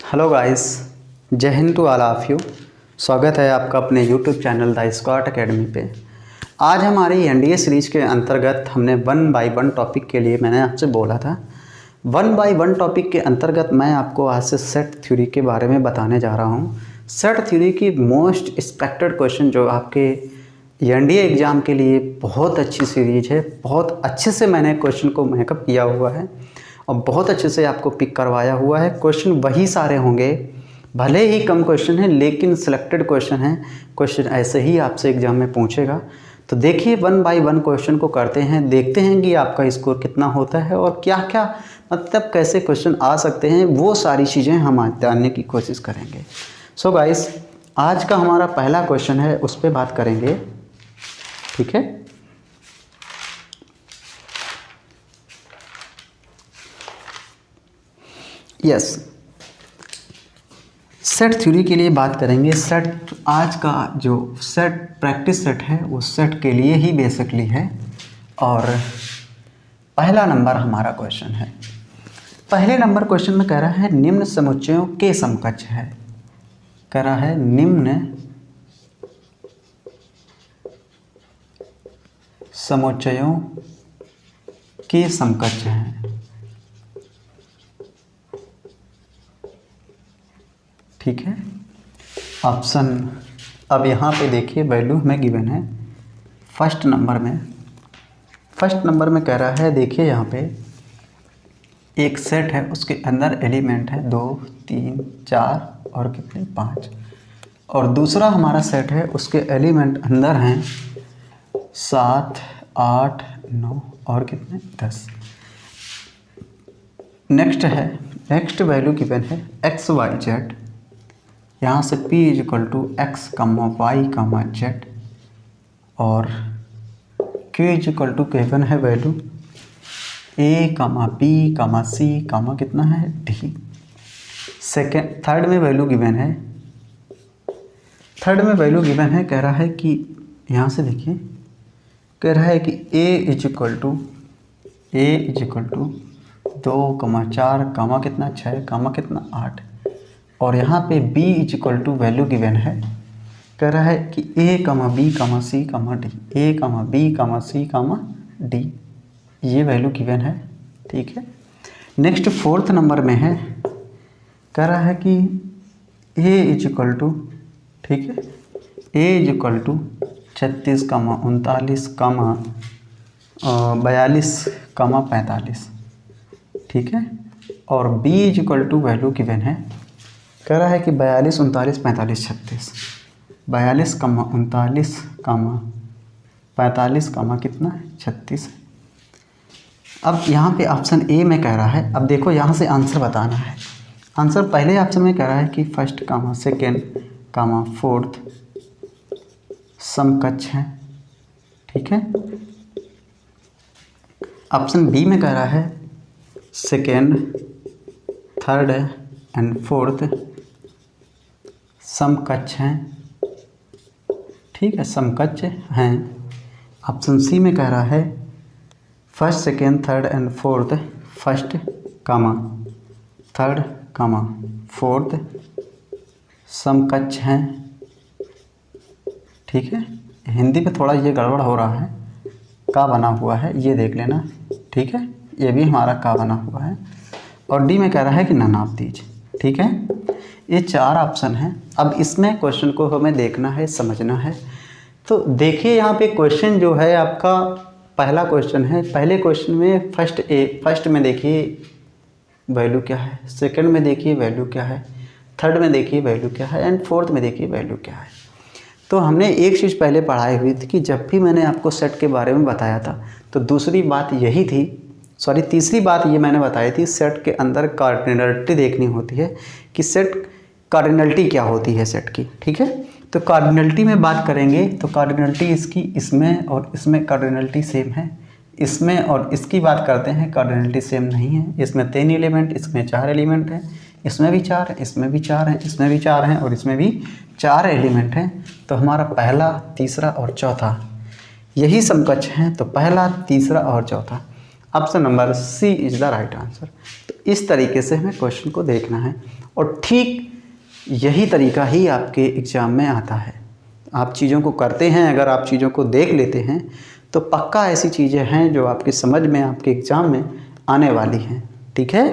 Hello guys, जय हिंद to all of you. स्वागत है आपका अपने YouTube channel the Scott academy पे। आज हमारी एनडीए सीरीज़ के अंतर्गत हमने 1 बाय 1 टॉपिक के लिए मैंने आपसे बोला था। 1 बाय 1 टॉपिक के अंतर्गत मैं आपको आज से सेट थ्योरी के बारे में बताने जा रहा हूँ। सेट थ्योरी की मोस्ट एक्सपेक्टेड क्वेश्चन जो आपके एनडीए एग्ज़ाम के लिए बहुत अच्छी सीरीज है। बहुत अच्छे से मैंने क्वेश्चन को मेकअप किया हुआ है और बहुत अच्छे से आपको पिक करवाया हुआ है। क्वेश्चन वही सारे होंगे, भले ही कम क्वेश्चन है लेकिन सिलेक्टेड क्वेश्चन हैं। क्वेश्चन ऐसे ही आपसे एग्जाम में पूछेगा। तो देखिए 1 बाय 1 क्वेश्चन को करते हैं, देखते हैं कि आपका स्कोर कितना होता है और क्या क्या मतलब कैसे क्वेश्चन आ सकते हैं, वो सारी चीज़ें हम आज जानने की कोशिश करेंगे। सो गाइस, आज का हमारा पहला क्वेश्चन है, उस पर बात करेंगे। ठीक है, यस, सेट थ्योरी के लिए बात करेंगे। सेट आज का जो सेट प्रैक्टिस सेट है वो सेट के लिए ही बेसिकली है। और पहला नंबर हमारा क्वेश्चन है। पहले नंबर क्वेश्चन में कह रहा है निम्न समुच्चयों के समकक्ष है। कह रहा है निम्न समुच्चयों के समकक्ष हैं। ठीक है, ऑप्शन अब यहाँ पे देखिए वैल्यू हमें गिवन है। फर्स्ट नंबर में कह रहा है, देखिए यहाँ पे एक सेट है, उसके अंदर एलिमेंट है 2, 3, 4 और कितने 5। और दूसरा हमारा सेट है, उसके एलिमेंट अंदर हैं 7, 8, 9 और कितने 10। नेक्स्ट वैल्यू गिवन है एक्स वाई जेड। यहाँ से P = x, y, z और Q = गिवन है वैल्यू A, B, C, कितना है D। थर्ड में वैल्यू गिवन है। कह रहा है कि यहाँ से देखिए, कह रहा है कि A = 2, 4, कितना 6, कितना 8। और यहाँ पे B = वैल्यू गिवन है। कह रहा है कि A, B, C, D, A, B, C, D, ये वैल्यू गिवन है। ठीक है, नेक्स्ट फोर्थ नंबर में है। कह रहा है कि A = ठीक है, A = 36, 39, 42, 45। ठीक है, और B = वैल्यू गिवन है। कह रहा है कि 42, 39, 45, 36। 42, 39, 45, कितना है 36। अब यहाँ पे ऑप्शन ए में कह रहा है, अब देखो यहाँ से आंसर बताना है। आंसर पहले ऑप्शन में कह रहा है कि फर्स्ट, सेकेंड, फोर्थ समकक्ष है। ठीक है, ऑप्शन बी में कह रहा है सेकेंड, थर्ड एंड फोर्थ समकक्ष हैं। ठीक है, समकक्ष हैं। ऑप्शन सी में कह रहा है first, second, third and fourth, first, third, fourth समकक्ष हैं। ठीक है, हिंदी पे थोड़ा ये गड़बड़ हो रहा है, का बना हुआ है, ये देख लेना। ठीक है, ये भी हमारा का बना हुआ है। और डी में कह रहा है कि नन ऑफ दीज। ठीक है, ये 4 ऑप्शन हैं। अब इसमें क्वेश्चन को हमें देखना है, समझना है। तो देखिए यहाँ पे क्वेश्चन जो है आपका पहला क्वेश्चन है। पहले क्वेश्चन में फर्स्ट में देखिए वैल्यू क्या है, सेकंड में देखिए वैल्यू क्या है, थर्ड में देखिए वैल्यू क्या है एंड फोर्थ में देखिए वैल्यू क्या है। तो हमने एक चीज़ पहले पढ़ाई हुई थी कि जब भी मैंने आपको सेट के बारे में बताया था तो तीसरी बात ये मैंने बताई थी, सेट के अंदर कार्डिनलिटी देखनी होती है कि सेट कार्डिनलिटी क्या होती है सेट की। ठीक है, तो कार्डिनलिटी में बात करेंगे तो कार्डिनलिटी इसकी इसमें और इसमें कार्डिनलिटी सेम है। इसमें और इसकी बात करते हैं, कार्डिनलिटी सेम नहीं है। इसमें 3 एलिमेंट, इसमें 4 एलिमेंट हैं, इसमें भी 4 है, इसमें भी 4 हैं, इसमें भी 4 हैं और इसमें भी 4 एलिमेंट हैं। तो हमारा पहला, तीसरा और चौथा यही समकक्ष हैं। तो पहला, तीसरा और चौथा। Option number C is the right answer. तो इस तरीके से हमें क्वेश्चन को देखना है और ठीक यही तरीका ही आपके एग्ज़ाम में आता है। आप चीज़ों को करते हैं, अगर आप चीज़ों को देख लेते हैं तो पक्का ऐसी चीज़ें हैं जो आपकी समझ में आपके एग्ज़ाम में आने वाली हैं। ठीक है,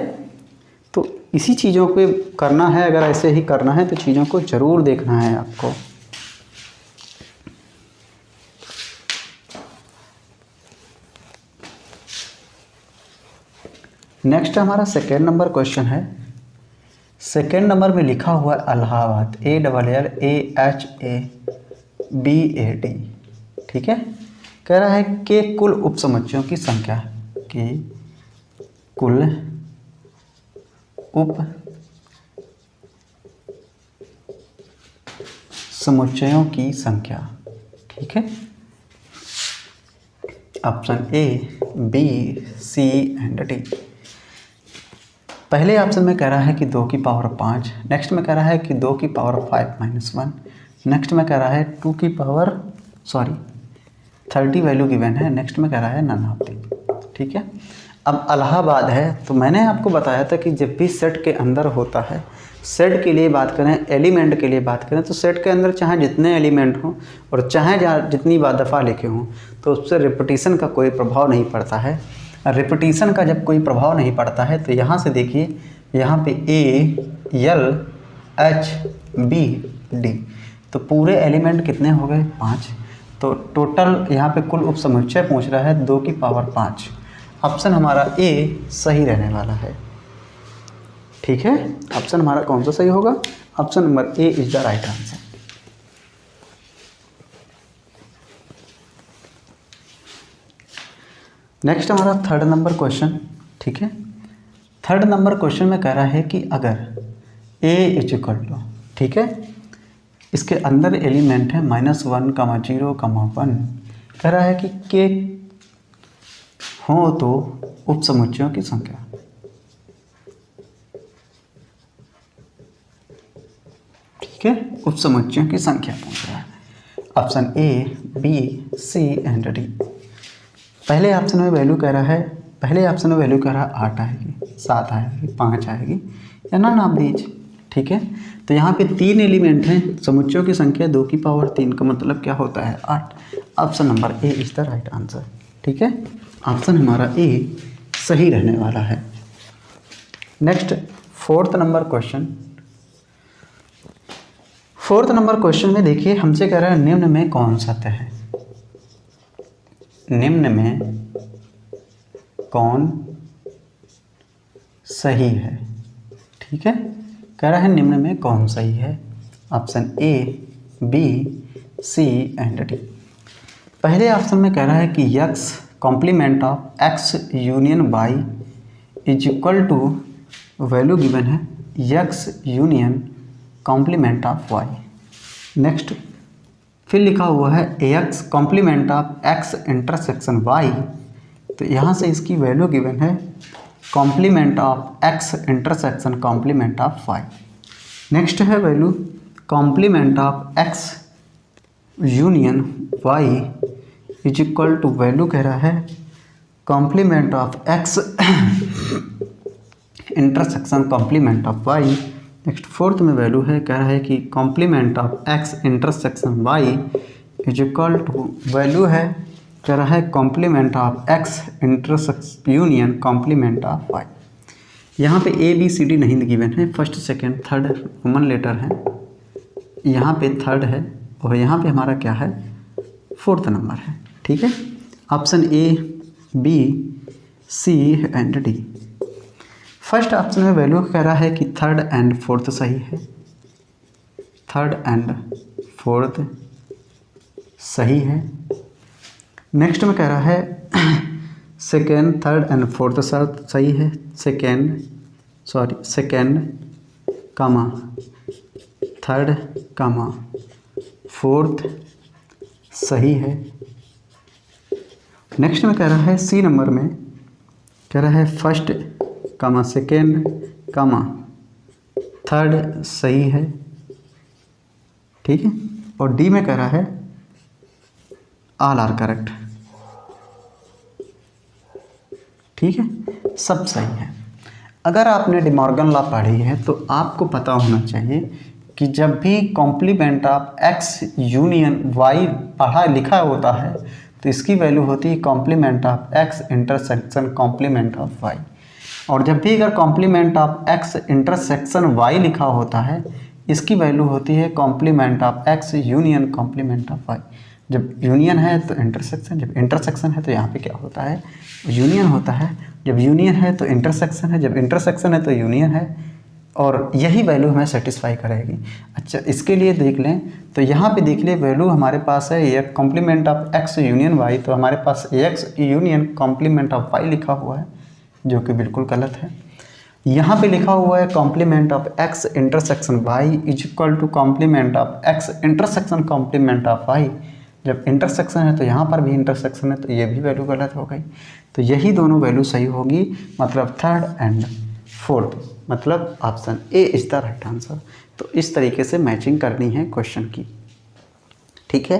तो इसी चीज़ों को करना है, अगर ऐसे ही करना है तो चीज़ों को ज़रूर देखना है आपको। नेक्स्ट हमारा सेकेंड नंबर क्वेश्चन है। सेकेंड नंबर में लिखा हुआ इलाहाबाद, ALLAHABAD। ठीक है, कह रहा है कि कुल उपसमुच्चयों की संख्या, कि कुल उप समुच्चयों की संख्या। ठीक है, option A, B, C and D. पहले ऑप्शन में कह रहा है कि 2 की पावर 5, नेक्स्ट में कह रहा है कि 2 की पावर 5 - 1, नेक्स्ट में कह रहा है 2 की पावर 30 वैल्यू गिवन है, नेक्स्ट में कह रहा है नन ऑफ दी। ठीक है, अब इलाहाबाद है तो मैंने आपको बताया था कि जब भी सेट के अंदर होता है, सेट के लिए बात करें, एलिमेंट के लिए बात करें, तो सेट के अंदर चाहे जितने एलिमेंट हों और चाहे जितनी बार दफ़ा लिखे हों तो उससे रिपीटिशन का कोई प्रभाव नहीं पड़ता है। रिपीटिशन का जब कोई प्रभाव नहीं पड़ता है तो यहाँ से देखिए, यहाँ पे ALHBD, तो पूरे एलिमेंट कितने हो गए? 5। तो टोटल यहाँ पे कुल उपसमुच्चय पूछ रहा है 2 की पावर 5। ऑप्शन हमारा ए सही रहने वाला है। ठीक है, ऑप्शन हमारा कौन सा सही होगा? Option number A is the right answer. Next हमारा थर्ड नंबर क्वेश्चन। ठीक है, थर्ड नंबर क्वेश्चन में कह रहा है कि अगर a इज इक्वल टू, ठीक है, इसके अंदर एलिमेंट है -1, 0, 1, कह रहा है कि के हो तो उपसमुच्चयों की संख्या। ठीक है, उपसमुच्चयों की संख्या पूछ रहा है। Option A, B, C and D. पहले ऑप्शन में वैल्यू कह रहा है, 8 आएगी, 7 आएगी, 5 आएगी या नन ऑफ दीज। ठीक है, तो यहाँ पे 3 एलिमेंट हैं, समुच्चयों की संख्या 2 की पावर 3 का मतलब क्या होता है? 8। Option number A is the right answer. ठीक है, ऑप्शन हमारा ए सही रहने वाला है। Next fourth number question. Fourth number question में देखिए, हमसे कह रहा है निम्न में कौन सा तय है? निम्न में कौन सही है? ठीक है, कह रहा है निम्न में कौन सही है? Option A, B, C and D. पहले ऑप्शन में कह रहा है कि x complement of x union y is equal to, value given है x union complement of y। Next फिर लिखा हुआ है ax complement of x intersection y, तो यहाँ से इसकी वैल्यू गिवन है complement of x intersection complement of y। Next है value complement of x union y is equal to, value कह रहा है complement of x intersection complement of y। Next fourth में वैल्यू है, कह रहा है कि complement of x intersection y is equal to, value है कह रहा है complement of x intersection union complement of y। यहाँ पे ए बी सी डी नहीं गिवन है, first second third Roman letter है, यहाँ पे थर्ड है और यहाँ पे हमारा क्या है? फोर्थ नंबर है। ठीक है, option A, B, C and D. First option में वैल्यू कह रहा है कि थर्ड एंड फोर्थ सही है, थर्ड एंड फोर्थ सही है। नेक्स्ट में कह रहा है सेकेंड, थर्ड एंड फोर्थ सही है, सेकेंड कामा थर्ड कामा फोर्थ सही है। नेक्स्ट में कह रहा है सी नंबर में कह रहा है फर्स्ट कामा सेकेंड कामा थर्ड सही है। ठीक है, और डी में कह रहा है ऑल आर करेक्ट। ठीक है, सब सही है। अगर आपने डिमॉर्गन लॉ पढ़ी है तो आपको पता होना चाहिए कि जब भी complement of X union Y पढ़ा लिखा होता है तो इसकी वैल्यू होती है complement of X intersection complement of Y. और जब भी अगर complement of X intersection Y लिखा होता है इसकी वैल्यू होती है complement of X union complement of Y. जब यूनियन है तो इंटरसेक्शन, जब इंटरसेक्शन है तो यहाँ पे क्या होता है, यूनियन होता है। जब यूनियन है तो इंटरसेक्शन है, जब इंटरसेक्शन है तो यूनियन है, और यही वैल्यू हमें सेटिस्फाई करेगी। अच्छा, इसके लिए देख लें तो यहाँ पे देख ले वैल्यू हमारे पास है ये complement of X union Y, तो हमारे पास X union complement of Y लिखा हुआ है जो कि बिल्कुल गलत है। यहाँ पे लिखा हुआ है complement of X intersection Y is equal to complement of X intersection complement of Y. जब इंटरसेक्शन है तो यहाँ पर भी इंटरसेक्शन है तो ये भी वैल्यू गलत हो गई। तो यही दोनों वैल्यू सही होगी, मतलब थर्ड एंड फोर्थ, मतलब option A is the right answer. तो इस तरीके से मैचिंग करनी है क्वेश्चन की, ठीक है।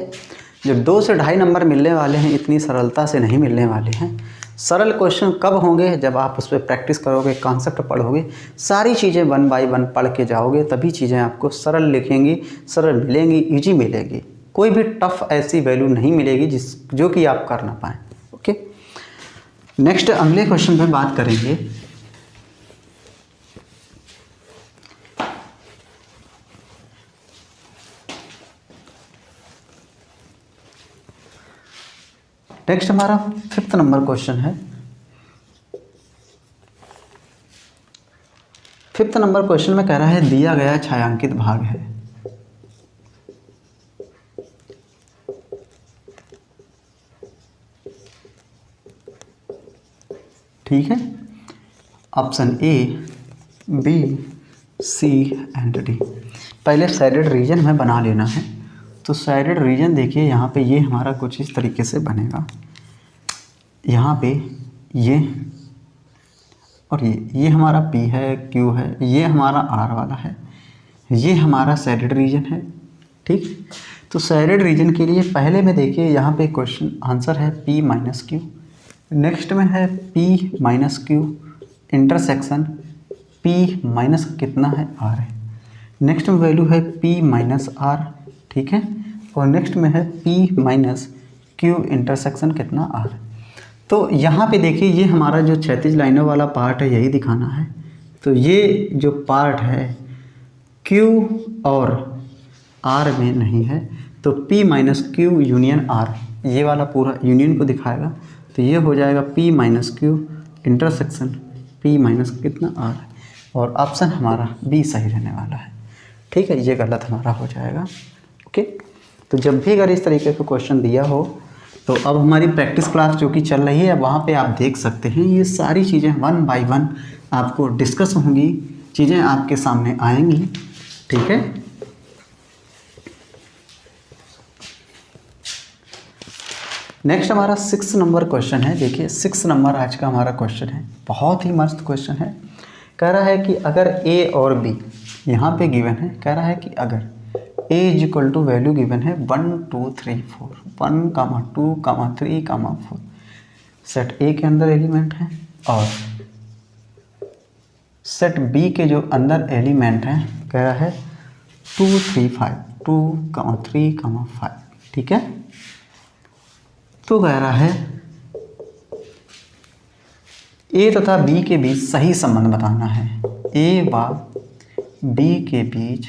जब 2 से 2.5 नंबर मिलने वाले हैं इतनी सरलता से नहीं मिलने वाले हैं। सरल क्वेश्चन कब होंगे, जब आप उस पर प्रैक्टिस करोगे, कॉन्सेप्ट पढ़ोगे, सारी चीज़ें 1 बाय 1 पढ़ के जाओगे, तभी चीज़ें आपको सरल लिखेंगी, सरल मिलेंगी, ईजी मिलेगी। कोई भी टफ ऐसी वैल्यू नहीं मिलेगी जो कि आप कर ना पाएँ। ओके, नेक्स्ट अगले क्वेश्चन पे बात करेंगे। नेक्स्ट हमारा 5th नंबर क्वेश्चन है। 5th नंबर क्वेश्चन में कह रहा है दिया गया छायांकित भाग है, ठीक है। Option A, B, C and D. पहले साइडेड रीजन हमें बना लेना है। तो साइडेड रीजन देखिए यहाँ पे ये हमारा कुछ इस तरीके से बनेगा। यहाँ पे ये और ये हमारा P है, Q है, ये हमारा R वाला है, ये हमारा साइडेड रीजन है, ठीक। तो साइडेड रीजन के लिए पहले में देखिए यहाँ पे क्वेश्चन आंसर है P माइनस Q, नेक्स्ट में है P minus Q intersection P minus कितना है R है, नेक्स्ट में वैल्यू है P माइनस R, ठीक है, और नेक्स्ट में है P माइनस Q इंटरसेक्शन कितना R। तो यहाँ पे देखिए ये हमारा जो क्षैतिज लाइनों वाला पार्ट है यही दिखाना है। तो ये जो पार्ट है Q और R में नहीं है, तो P minus Q union R, ये वाला पूरा यूनियन को दिखाएगा। तो ये हो जाएगा P minus Q intersection P minus कितना R, और ऑप्शन हमारा B सही रहने वाला है, ठीक है। ये गलत हमारा हो जाएगा। ओके, तो जब भी अगर इस तरीके का क्वेश्चन दिया हो तो अब हमारी प्रैक्टिस क्लास जो कि चल रही है वहाँ पे आप देख सकते हैं ये सारी चीज़ें 1 बाय 1 आपको डिस्कस होंगी, चीज़ें आपके सामने आएंगी, ठीक है। नेक्स्ट हमारा 6 नंबर क्वेश्चन है। देखिए 6 नंबर आज का हमारा क्वेश्चन है, बहुत ही मस्त क्वेश्चन है। कह रहा है कि अगर A और B यहाँ पे गिवन है, कह रहा है कि अगर A is equal to value given है 1 2 3 4, 1, 2, 3, 4, सेट A के अंदर एलिमेंट है और सेट B के जो अंदर एलिमेंट हैं कह रहा है 2 3 5, 2, 3, 5, ठीक है। तो कह रहा है A तथा B के बीच सही संबंध बताना है। A व B के बीच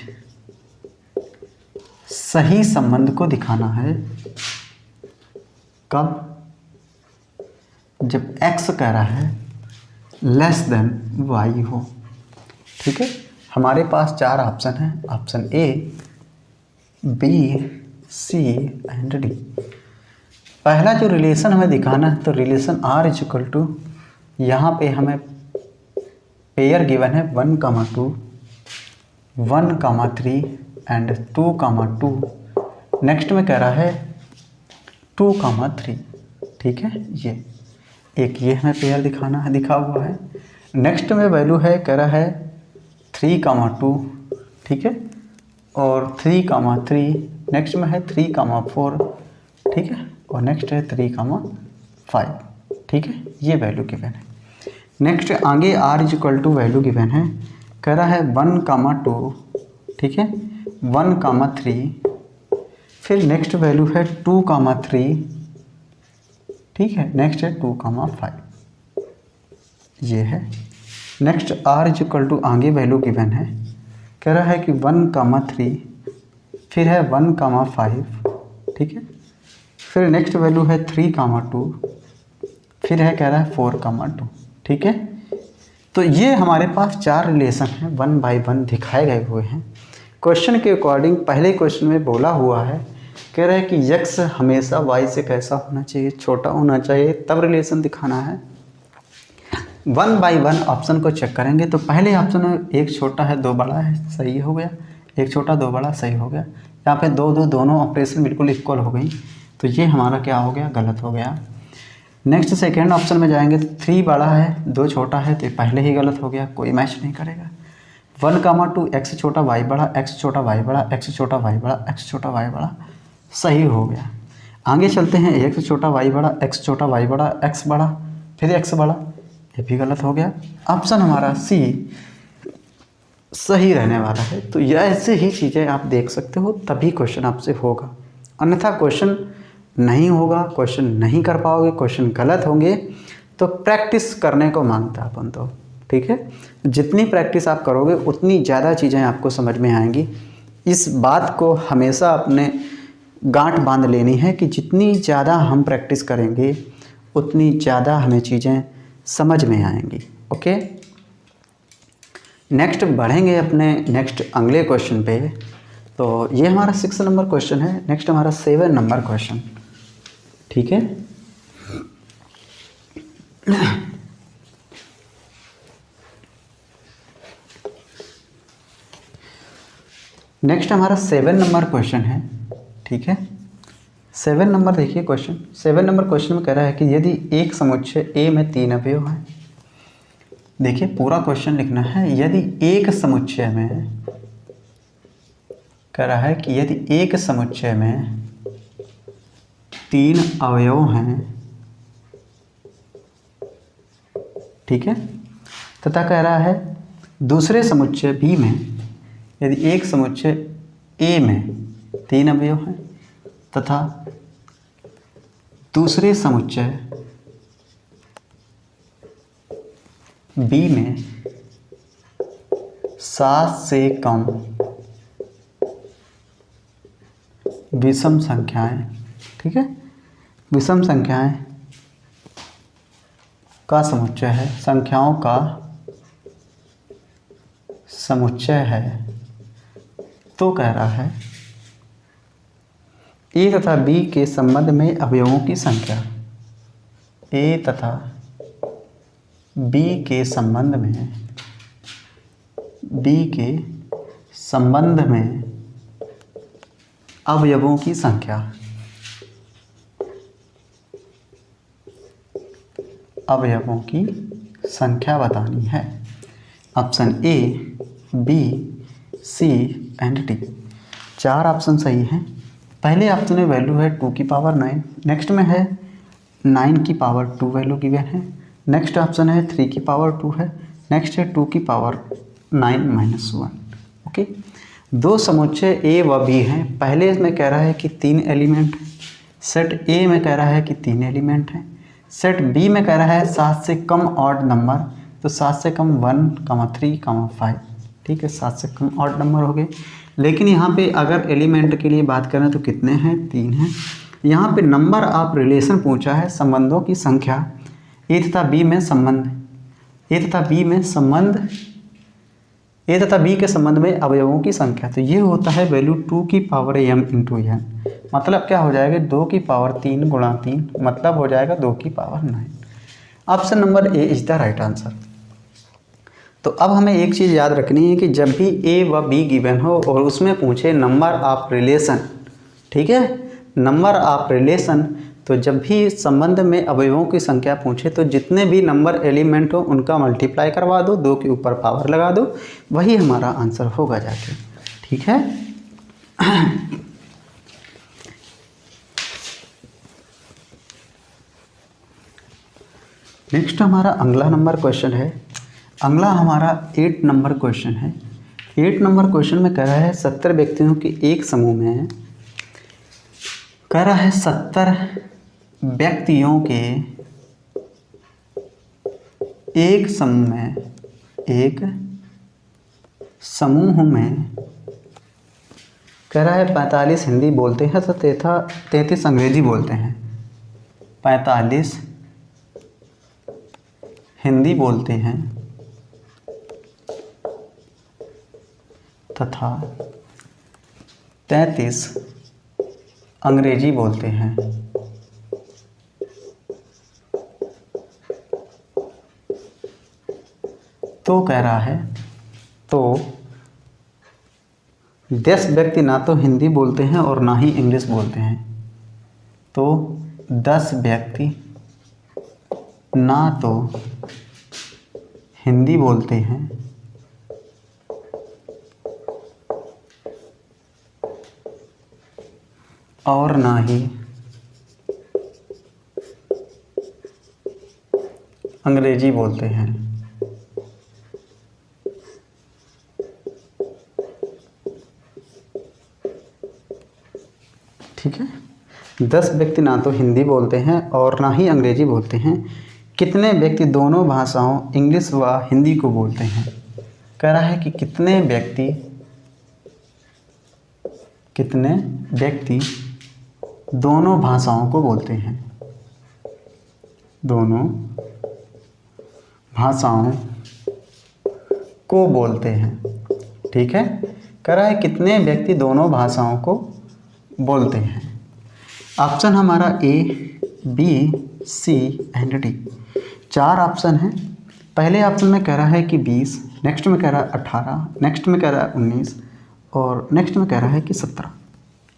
सही संबंध को दिखाना है कब, जब x कह रहा है लेस देन y हो, ठीक है। हमारे पास 4 ऑप्शन हैं, option A, B, C and D। पहला जो रिलेशन हमें दिखाना है तो relation R is equal to, यहाँ पे हमें पेयर गिवन है 1, 2, 1, 3 एंड 2, 2। नेक्स्ट में कह रहा है 2, 3, ठीक है। ये एक ये हमें पेयर दिखाना है, दिखा हुआ है। नेक्स्ट में वैल्यू है कह रहा है 3, 2, ठीक है, और 3, 3। नेक्स्ट में है 3, 4, ठीक है, और नेक्स्ट है 3, 5, ठीक है। ये वैल्यू गिवन है। नेक्स्ट आगे r is equal to value given है, कह रहा है 1,2, ठीक है, 1,3, फिर नेक्स्ट वैल्यू है 2,3, ठीक है, नेक्स्ट है 2,5, ये है। Next r is equal to आगे वैल्यू गिवन है, कह रहा है कि 1,3, फिर है 1,5, ठीक है, फिर नेक्स्ट वैल्यू है 3,2, फिर है कह रहा है 4,2, ठीक है। तो ये हमारे पास 4 रिलेशन हैं 1 बाई 1 दिखाए गए हुए हैं। क्वेश्चन के अकॉर्डिंग पहले क्वेश्चन में बोला हुआ है, कह रहा है कि x हमेशा y से कैसा होना चाहिए, छोटा होना चाहिए, तब रिलेशन दिखाना है। 1 बाई 1 ऑप्शन को चेक करेंगे तो पहले ऑप्शन में एक छोटा है 2 बड़ा है, सही हो गया, एक छोटा 2 बड़ा सही हो गया। यहाँ पे 2 2 दोनों ऑपरेशन बिल्कुल इक्वल हो गई, तो ये हमारा क्या हो गया, गलत हो गया। नेक्स्ट सेकेंड ऑप्शन में जाएंगे तो 3 बड़ा है 2 छोटा है, तो पहले ही गलत हो गया, कोई मैच नहीं करेगा। 1,2 x छोटा y बड़ा, x छोटा y बड़ा, x छोटा y बड़ा, x छोटा y बड़ा, सही हो गया। आगे चलते हैं, x छोटा y बड़ा, x छोटा y बड़ा, x बड़ा, फिर x बड़ा, ये भी गलत हो गया। ऑप्शन हमारा सी सही रहने वाला है। तो यह ऐसे ही चीज़ें आप देख सकते हो, तभी क्वेश्चन आपसे होगा, अन्यथा क्वेश्चन नहीं होगा, क्वेश्चन नहीं कर पाओगे, क्वेश्चन गलत होंगे। तो प्रैक्टिस करने को मांगता है अपन तो, ठीक है। जितनी प्रैक्टिस आप करोगे उतनी ज़्यादा चीज़ें आपको समझ में आएंगी। इस बात को हमेशा अपने गांठ बांध लेनी है कि जितनी ज़्यादा हम प्रैक्टिस करेंगे उतनी ज़्यादा हमें चीज़ें समझ में आएंगी। ओके, नेक्स्ट बढ़ेंगे अपने नेक्स्ट अगले क्वेश्चन पे। तो ये हमारा 6 नंबर क्वेश्चन है। नेक्स्ट हमारा 7 नंबर क्वेश्चन, ठीक है। नेक्स्ट हमारा 7 नंबर क्वेश्चन है, ठीक है। 7 नंबर देखिए क्वेश्चन। 7 नंबर क्वेश्चन में कह रहा है कि यदि एक समुच्चय A में 3 अवयव हैं, देखिए पूरा क्वेश्चन लिखना है। यदि एक समुच्चय में कह रहा है कि यदि एक समुच्चय में 3 अवयव हैं, ठीक है, तथा कह रहा है दूसरे समुच्चय B में यदि एक समुच्चय A में 3 अवयव हैं तथा दूसरे समुच्चय B में 7 से कम विषम संख्याएं, ठीक है, विषम संख्याएं का समुच्चय है, संख्याओं का समुच्चय है, तो कह रहा है A तथा B के संबंध में अवयवों की संख्या, A तथा B के संबंध में, B के संबंध में अवयवों की संख्या, अवयवों की संख्या बतानी है। Option A, B, C and D, 4 option सही हैं। पहले ऑप्शन में वैल्यू है 2 की पावर 9, नेक्स्ट में है 9 की पावर 2 वैल्यू गिवन है, नेक्स्ट ऑप्शन है 3 की पावर 2 है, नेक्स्ट है 2 की पावर 9-1। ओके, 2 समुच्चय A व B हैं। पहले में कह रहा है कि 3 एलिमेंट, सेट A में कह रहा है कि 3 एलिमेंट हैं, सेट B में कह रहा है 7 से कम ऑड नंबर, तो 7 से कम 1, 3, 5, ठीक है, 7 से कम ऑड नंबर हो गए। लेकिन यहाँ पे अगर एलिमेंट के लिए बात करें तो कितने हैं, 3 हैं। यहाँ पे नंबर ऑफ रिलेशन पूछा है, संबंधों की संख्या, A तथा B में संबंध, A तथा B में संबंध, A तथा B के संबंध में अवयवों की संख्या, तो ये होता है वैल्यू 2 की पावर m इंटू n, मतलब क्या हो जाएगा 2 की पावर 3 गुणा 3, मतलब हो जाएगा 2 की power 9। Option number A is the right answer. तो अब हमें एक चीज़ याद रखनी है कि जब भी A व B गिवन हो और उसमें पूछे नंबर ऑफ रिलेशन, ठीक है, नंबर ऑफ रिलेशन, तो जब भी संबंध में अवयवों की संख्या पूछे तो जितने भी नंबर एलिमेंट हो उनका मल्टीप्लाई करवा दो, 2 के ऊपर पावर लगा दो, वही हमारा आंसर होगा जाके, ठीक है। नेक्स्ट हमारा अगला नंबर क्वेश्चन है, अगला हमारा 8 नंबर क्वेश्चन है। 8 नंबर क्वेश्चन में कह रहा है 70 व्यक्तियों के एक समूह में, कह रहा है 70 व्यक्तियों के एक समूह में, एक समूह में कह रहा है 45 हिंदी बोलते हैं तो 33 अंग्रेजी बोलते हैं। 45 हिंदी बोलते हैं तथा 33 अंग्रेजी बोलते हैं। तो कह रहा है तो 10 व्यक्ति ना तो हिंदी बोलते हैं और ना ही इंग्लिश बोलते हैं। तो 10 व्यक्ति ना तो हिंदी बोलते हैं और ना ही अंग्रेजी बोलते हैं। ठीक है, 10 व्यक्ति ना तो हिंदी बोलते हैं और ना ही अंग्रेजी बोलते हैं। कितने व्यक्ति दोनों भाषाओं इंग्लिश व हिंदी को बोलते हैं। कह रहा है कि कितने व्यक्ति दोनों भाषाओं को बोलते हैं, दोनों भाषाओं को बोलते हैं। ठीक है, कह रहा है कितने व्यक्ति दोनों भाषाओं को बोलते हैं। ऑप्शन हमारा A, B, C and D, 4 option हैं। पहले ऑप्शन में कह रहा है कि 20, नेक्स्ट में कह रहा है 18, नेक्स्ट में कह रहा है 19 और नेक्स्ट में कह रहा है कि 17।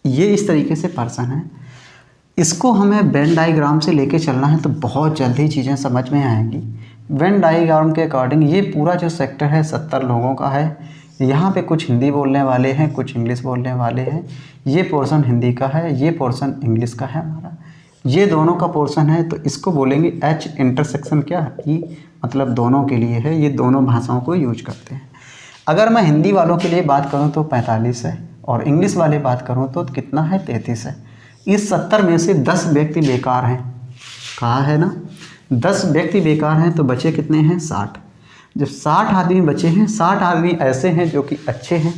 ये इस तरीके से पर्सन है। इसको हमें वेन डायग्राम से लेके चलना है तो बहुत जल्दी चीज़ें समझ में आएंगी। वेन डायग्राम के अकॉर्डिंग ये पूरा जो सेक्टर है 70 लोगों का है। यहाँ पे कुछ हिंदी बोलने वाले हैं, कुछ इंग्लिश बोलने वाले हैं। ये पोर्शन हिंदी का है, ये पोर्शन इंग्लिश का है हमारा, ये दोनों का पोर्शन है। तो इसको बोलेंगे एच इंटरसेक्शन क्या है, ई मतलब दोनों के लिए है। ये दोनों भाषाओं को यूज करते हैं। अगर मैं हिंदी वालों के लिए बात करूँ तो 45 है और इंग्लिश वाले बात करूँ तो कितना है, 33 है। इस 70 में से 10 व्यक्ति बेकार हैं, कहा है ना, 10 व्यक्ति बेकार हैं। तो बचे कितने हैं, 60। जब 60 आदमी बचे हैं, 60 आदमी ऐसे हैं जो कि अच्छे हैं।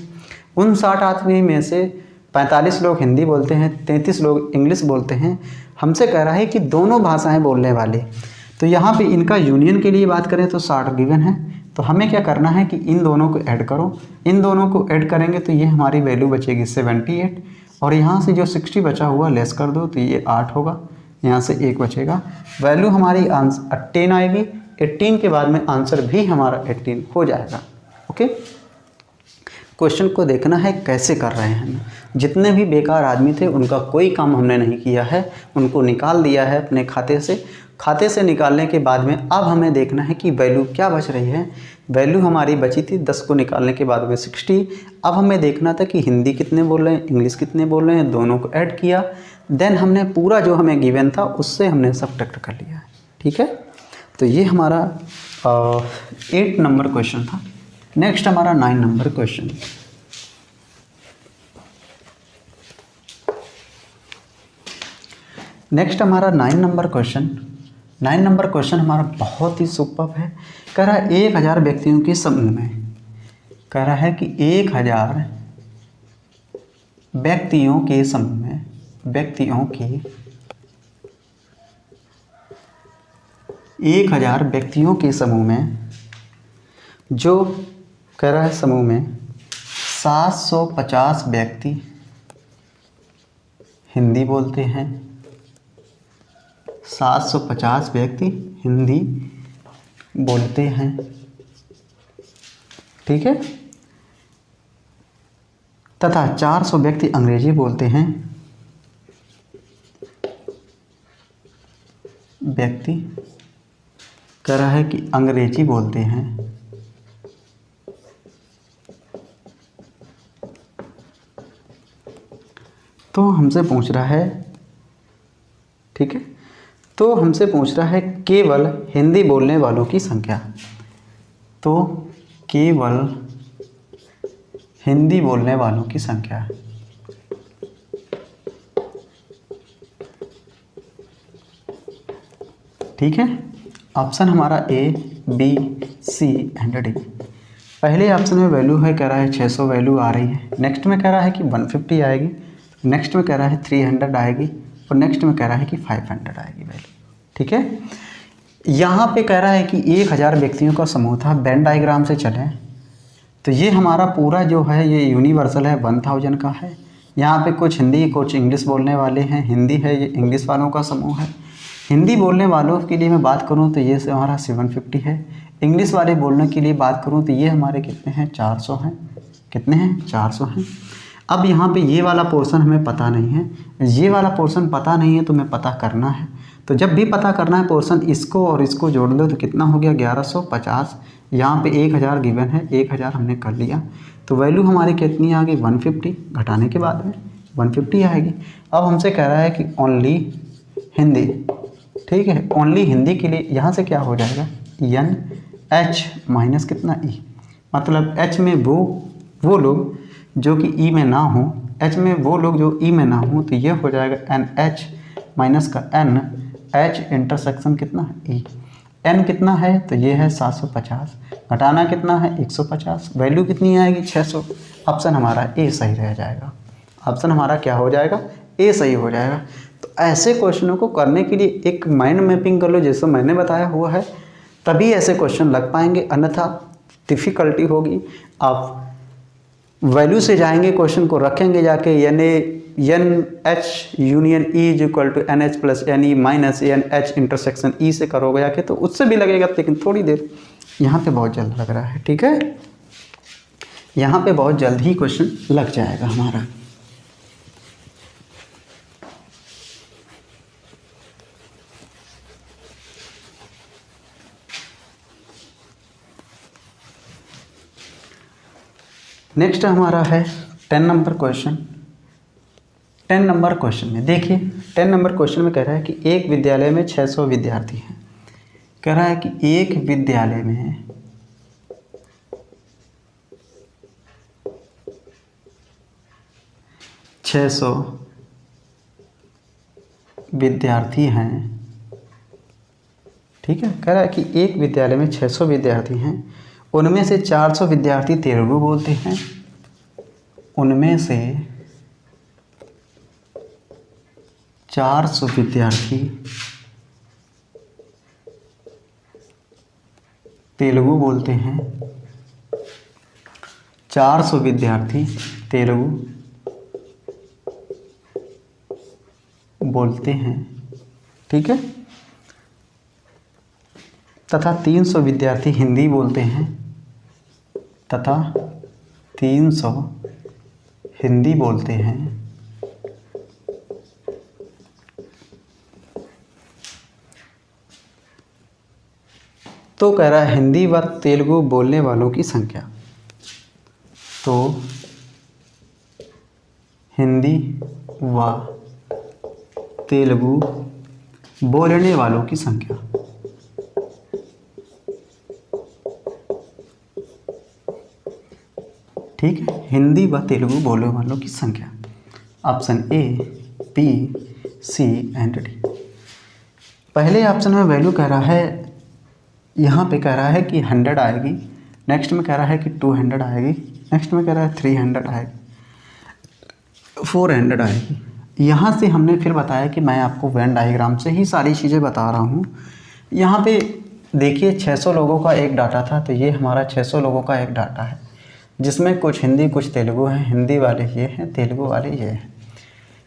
उन 60 आदमी में से 45 लोग हिंदी बोलते हैं, 33 लोग इंग्लिश बोलते हैं। हमसे कह रहा है कि दोनों भाषाएं बोलने वाले। तो यहाँ पे इनका यूनियन के लिए बात करें तो 60 गिवन है। तो हमें क्या करना है कि इन दोनों को ऐड करो। इन दोनों को ऐड करेंगे तो ये हमारी वैल्यू बचेगी 78 और यहाँ से जो 60 बचा हुआ लेस कर दो तो ये 8 होगा, यहाँ से 1 बचेगा। वैल्यू हमारी 18 आएगी। 18 के बाद में आंसर भी हमारा 18 हो जाएगा। ओके, क्वेश्चन को देखना है कैसे कर रहे हैं। जितने भी बेकार आदमी थे उनका कोई काम हमने नहीं किया है, उनको निकाल दिया है अपने खाते से। खाते से निकालने के बाद में अब हमें देखना है कि वैल्यू क्या बच रही है। वैल्यू हमारी बची थी 10 को निकालने के बाद में 60। अब हमें देखना था कि हिंदी कितने बोल रहे हैं, इंग्लिश कितने बोल रहे हैं, दोनों को ऐड किया। देन हमने पूरा जो हमें गिवन था उससे हमने सब्ट्रैक्ट कर लिया। ठीक है, तो ये हमारा 8 नंबर क्वेश्चन था। नेक्स्ट हमारा 9 नंबर क्वेश्चन। नेक्स्ट हमारा 9 नंबर क्वेश्चन। 9 नंबर क्वेश्चन हमारा बहुत ही सुपर है। कह रहा है 1000 व्यक्तियों के समूह में, कह रहा है कि 1000 व्यक्तियों के समूह में, व्यक्तियों के 1000 व्यक्तियों के समूह में, जो कह रहा है समूह में 750 व्यक्ति हिंदी बोलते हैं, 750 व्यक्ति हिंदी बोलते हैं। ठीक है, तथा 400 व्यक्ति अंग्रेजी बोलते हैं। व्यक्ति कह रहा है कि अंग्रेजी बोलते हैं। तो हमसे पूछ रहा है, ठीक है, तो हमसे पूछ रहा है केवल हिंदी बोलने वालों की संख्या। तो केवल हिंदी बोलने वालों की संख्या है। ठीक है, ऑप्शन हमारा A, B, C and D. पहले ऑप्शन में वैल्यू है, कह रहा है 600 वैल्यू आ रही है। नेक्स्ट में कह रहा है कि 150 आएगी, नेक्स्ट में कह रहा है 300 आएगी, और नेक्स्ट में कह रहा है कि 500 आएगी वैल्यू। ठीक है, यहाँ पे कह रहा है कि 1000 व्यक्तियों का समूह था, वेन डायग्राम से चलें तो ये हमारा पूरा जो है ये यूनिवर्सल है, 1000 का है। यहाँ पे कुछ हिंदी कुछ इंग्लिश बोलने वाले हैं, हिंदी है, ये इंग्लिश वालों का समूह है। हिंदी बोलने वालों के लिए मैं बात करूँ तो ये से हमारा 750 है। इंग्लिश वाले बोलने के लिए बात करूँ तो ये हमारे कितने हैं, 400 हैं। कितने हैं, 400 हैं। अब यहाँ पे ये वाला पोर्शन हमें पता नहीं है, ये वाला पोर्शन पता नहीं है तो हमें पता करना है। तो जब भी पता करना है पोर्शन, इसको और इसको जोड़ लो तो कितना हो गया, 1150। यहाँ पे 1000 गिवन है, 1000 हमने कर लिया, तो वैल्यू हमारी कितनी आ गई, 150। घटाने के बाद में 150 आएगी। अब हमसे कह रहा है कि ओनली हिंदी। ठीक है, ओनली हिंदी के लिए यहाँ से क्या हो जाएगा, एन एच माइनस कितना ई, मतलब एच में वो लोग जो कि ई में ना हो, एच में वो लोग जो ई में ना हो, तो ये हो जाएगा एन एच माइनस का एन एच इंटरसेक्शन कितना है ई। एन कितना है, तो ये है 750, घटाना कितना है 150, वैल्यू कितनी आएगी 600। ऑप्शन हमारा ए सही रह जाएगा। ऑप्शन हमारा क्या हो जाएगा, ए सही हो जाएगा। तो ऐसे क्वेश्चनों को करने के लिए एक माइंड मैपिंग कर लो, जैसे मैंने बताया हुआ है, तभी ऐसे क्वेश्चन लग पाएंगे, अन्यथा डिफ़िकल्टी होगी। आप वैल्यू से जाएंगे, क्वेश्चन को रखेंगे जाके, यानी N H union E is equal to N H plus N E minus N H intersection E से करोगे जाके, तो उससे भी लगेगा, लेकिन थोड़ी देर। यहाँ पे बहुत जल्द लग रहा है। ठीक है, यहाँ पे बहुत जल्द ही क्वेश्चन लग जाएगा हमारा। नेक्स्ट हमारा है 10 नंबर क्वेश्चन। 10 नंबर क्वेश्चन में देखिए, 10 नंबर क्वेश्चन में कह रहा है कि एक विद्यालय में 600 विद्यार्थी हैं। कह रहा है कि एक विद्यालय में 600 विद्यार्थी हैं। ठीक है, कह रहा है कि एक विद्यालय में 600 विद्यार्थी हैं, उनमें से 400 विद्यार्थी तेलुगु बोलते हैं, उनमें से 400 विद्यार्थी तेलुगु बोलते हैं, 400 विद्यार्थी तेलुगु बोलते हैं। ठीक है, तथा 300 विद्यार्थी हिंदी बोलते हैं, तथा 300 हिंदी बोलते हैं। तो कह रहा है हिंदी व तेलुगु बोलने वालों की संख्या। तो हिंदी व तेलुगु बोलने वालों की संख्या। ठीक है, हिंदी व तेलुगु बोलने वालों की संख्या। Option A, B, C and D. पहले ऑप्शन में वैल्यू कह रहा है, यहाँ पे कह रहा है कि 100 आएगी, नेक्स्ट में कह रहा है कि 200 आएगी, नेक्स्ट में कह रहा है 300 आएगी, 400 आएगी। यहाँ से हमने फिर बताया कि मैं आपको वेन डायग्राम से ही सारी चीज़ें बता रहा हूँ। यहाँ पे देखिए 600 लोगों का एक डाटा था, तो ये हमारा 600 लोगों का एक डाटा है, जिसमें कुछ हिंदी कुछ तेलुगु हैं। हिंदी वाले ये हैं, तेलुगु वाले ये हैं।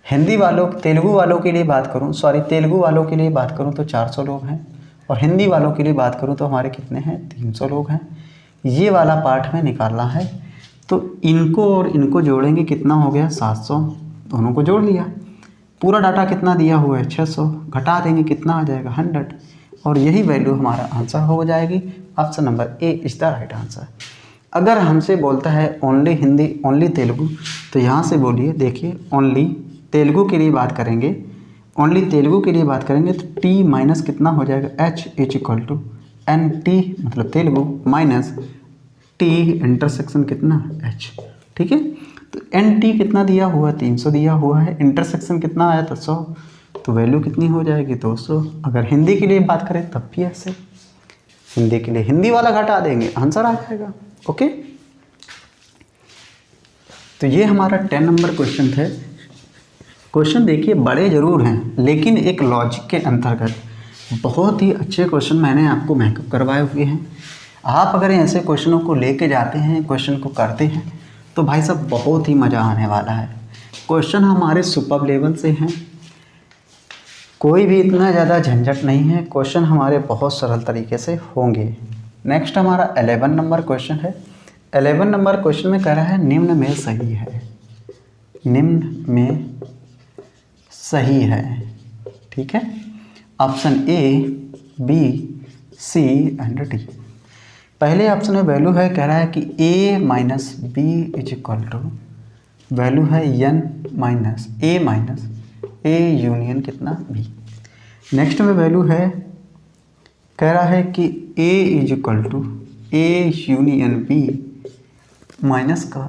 तेलुगु वालों के लिए बात करूँ, तेलुगु वालों के लिए बात करूँ तो 400 लोग हैं, और हिंदी वालों के लिए बात करूँ तो हमारे कितने हैं, 300 लोग हैं। ये वाला पार्ट में निकालना है, तो इनको और इनको जोड़ेंगे, कितना हो गया 700, दोनों को जोड़ लिया। पूरा डाटा कितना दिया हुआ है 600, घटा देंगे कितना आ जाएगा 100, और यही वैल्यू हमारा आंसर हो जाएगी। Option number A is the right answer. अगर हमसे बोलता है ओनली हिंदी ओनली तेलुगु, तो यहाँ से बोलिए, देखिए ओनली तेलुगु के लिए बात करेंगे, ओनली तेलुगु के लिए बात करेंगे तो टी माइनस कितना हो जाएगा, H is equal to N T मतलब तेलुगु माइनस टी इंटरसेक्शन कितना, एच। ठीक है, तो एन टी कितना दिया हुआ है, 300 दिया हुआ है, इंटरसेक्शन कितना आया था 100, तो वैल्यू कितनी हो जाएगी 200। अगर हिंदी के लिए बात करें तब भी ऐसे, हिंदी के लिए हिंदी वाला घटा देंगे, आंसर आ जाएगा। ओके, तो ये हमारा 10 नंबर क्वेश्चन थे। क्वेश्चन देखिए बड़े ज़रूर हैं, लेकिन एक लॉजिक के अंतर्गत बहुत ही अच्छे क्वेश्चन मैंने आपको मेकअप करवाए हुए हैं। आप अगर ऐसे क्वेश्चनों को लेके जाते हैं, क्वेश्चन को करते हैं, तो भाई साहब बहुत ही मज़ा आने वाला है। क्वेश्चन हमारे सुपर लेवल से हैं, कोई भी इतना ज़्यादा झंझट नहीं है, क्वेश्चन हमारे बहुत सरल तरीके से होंगे। नेक्स्ट हमारा 11 नंबर क्वेश्चन है। 11 नंबर क्वेश्चन में कह रहा है निम्न में सही है, निम्न में सही है। ठीक है, option A, B, C and D. पहले ऑप्शन में वैल्यू है, कह रहा है कि a minus B is equal to value है n माइनस ए यूनियन कितना b। नेक्स्ट में वैल्यू है, कह रहा है कि a is equal to A union b minus का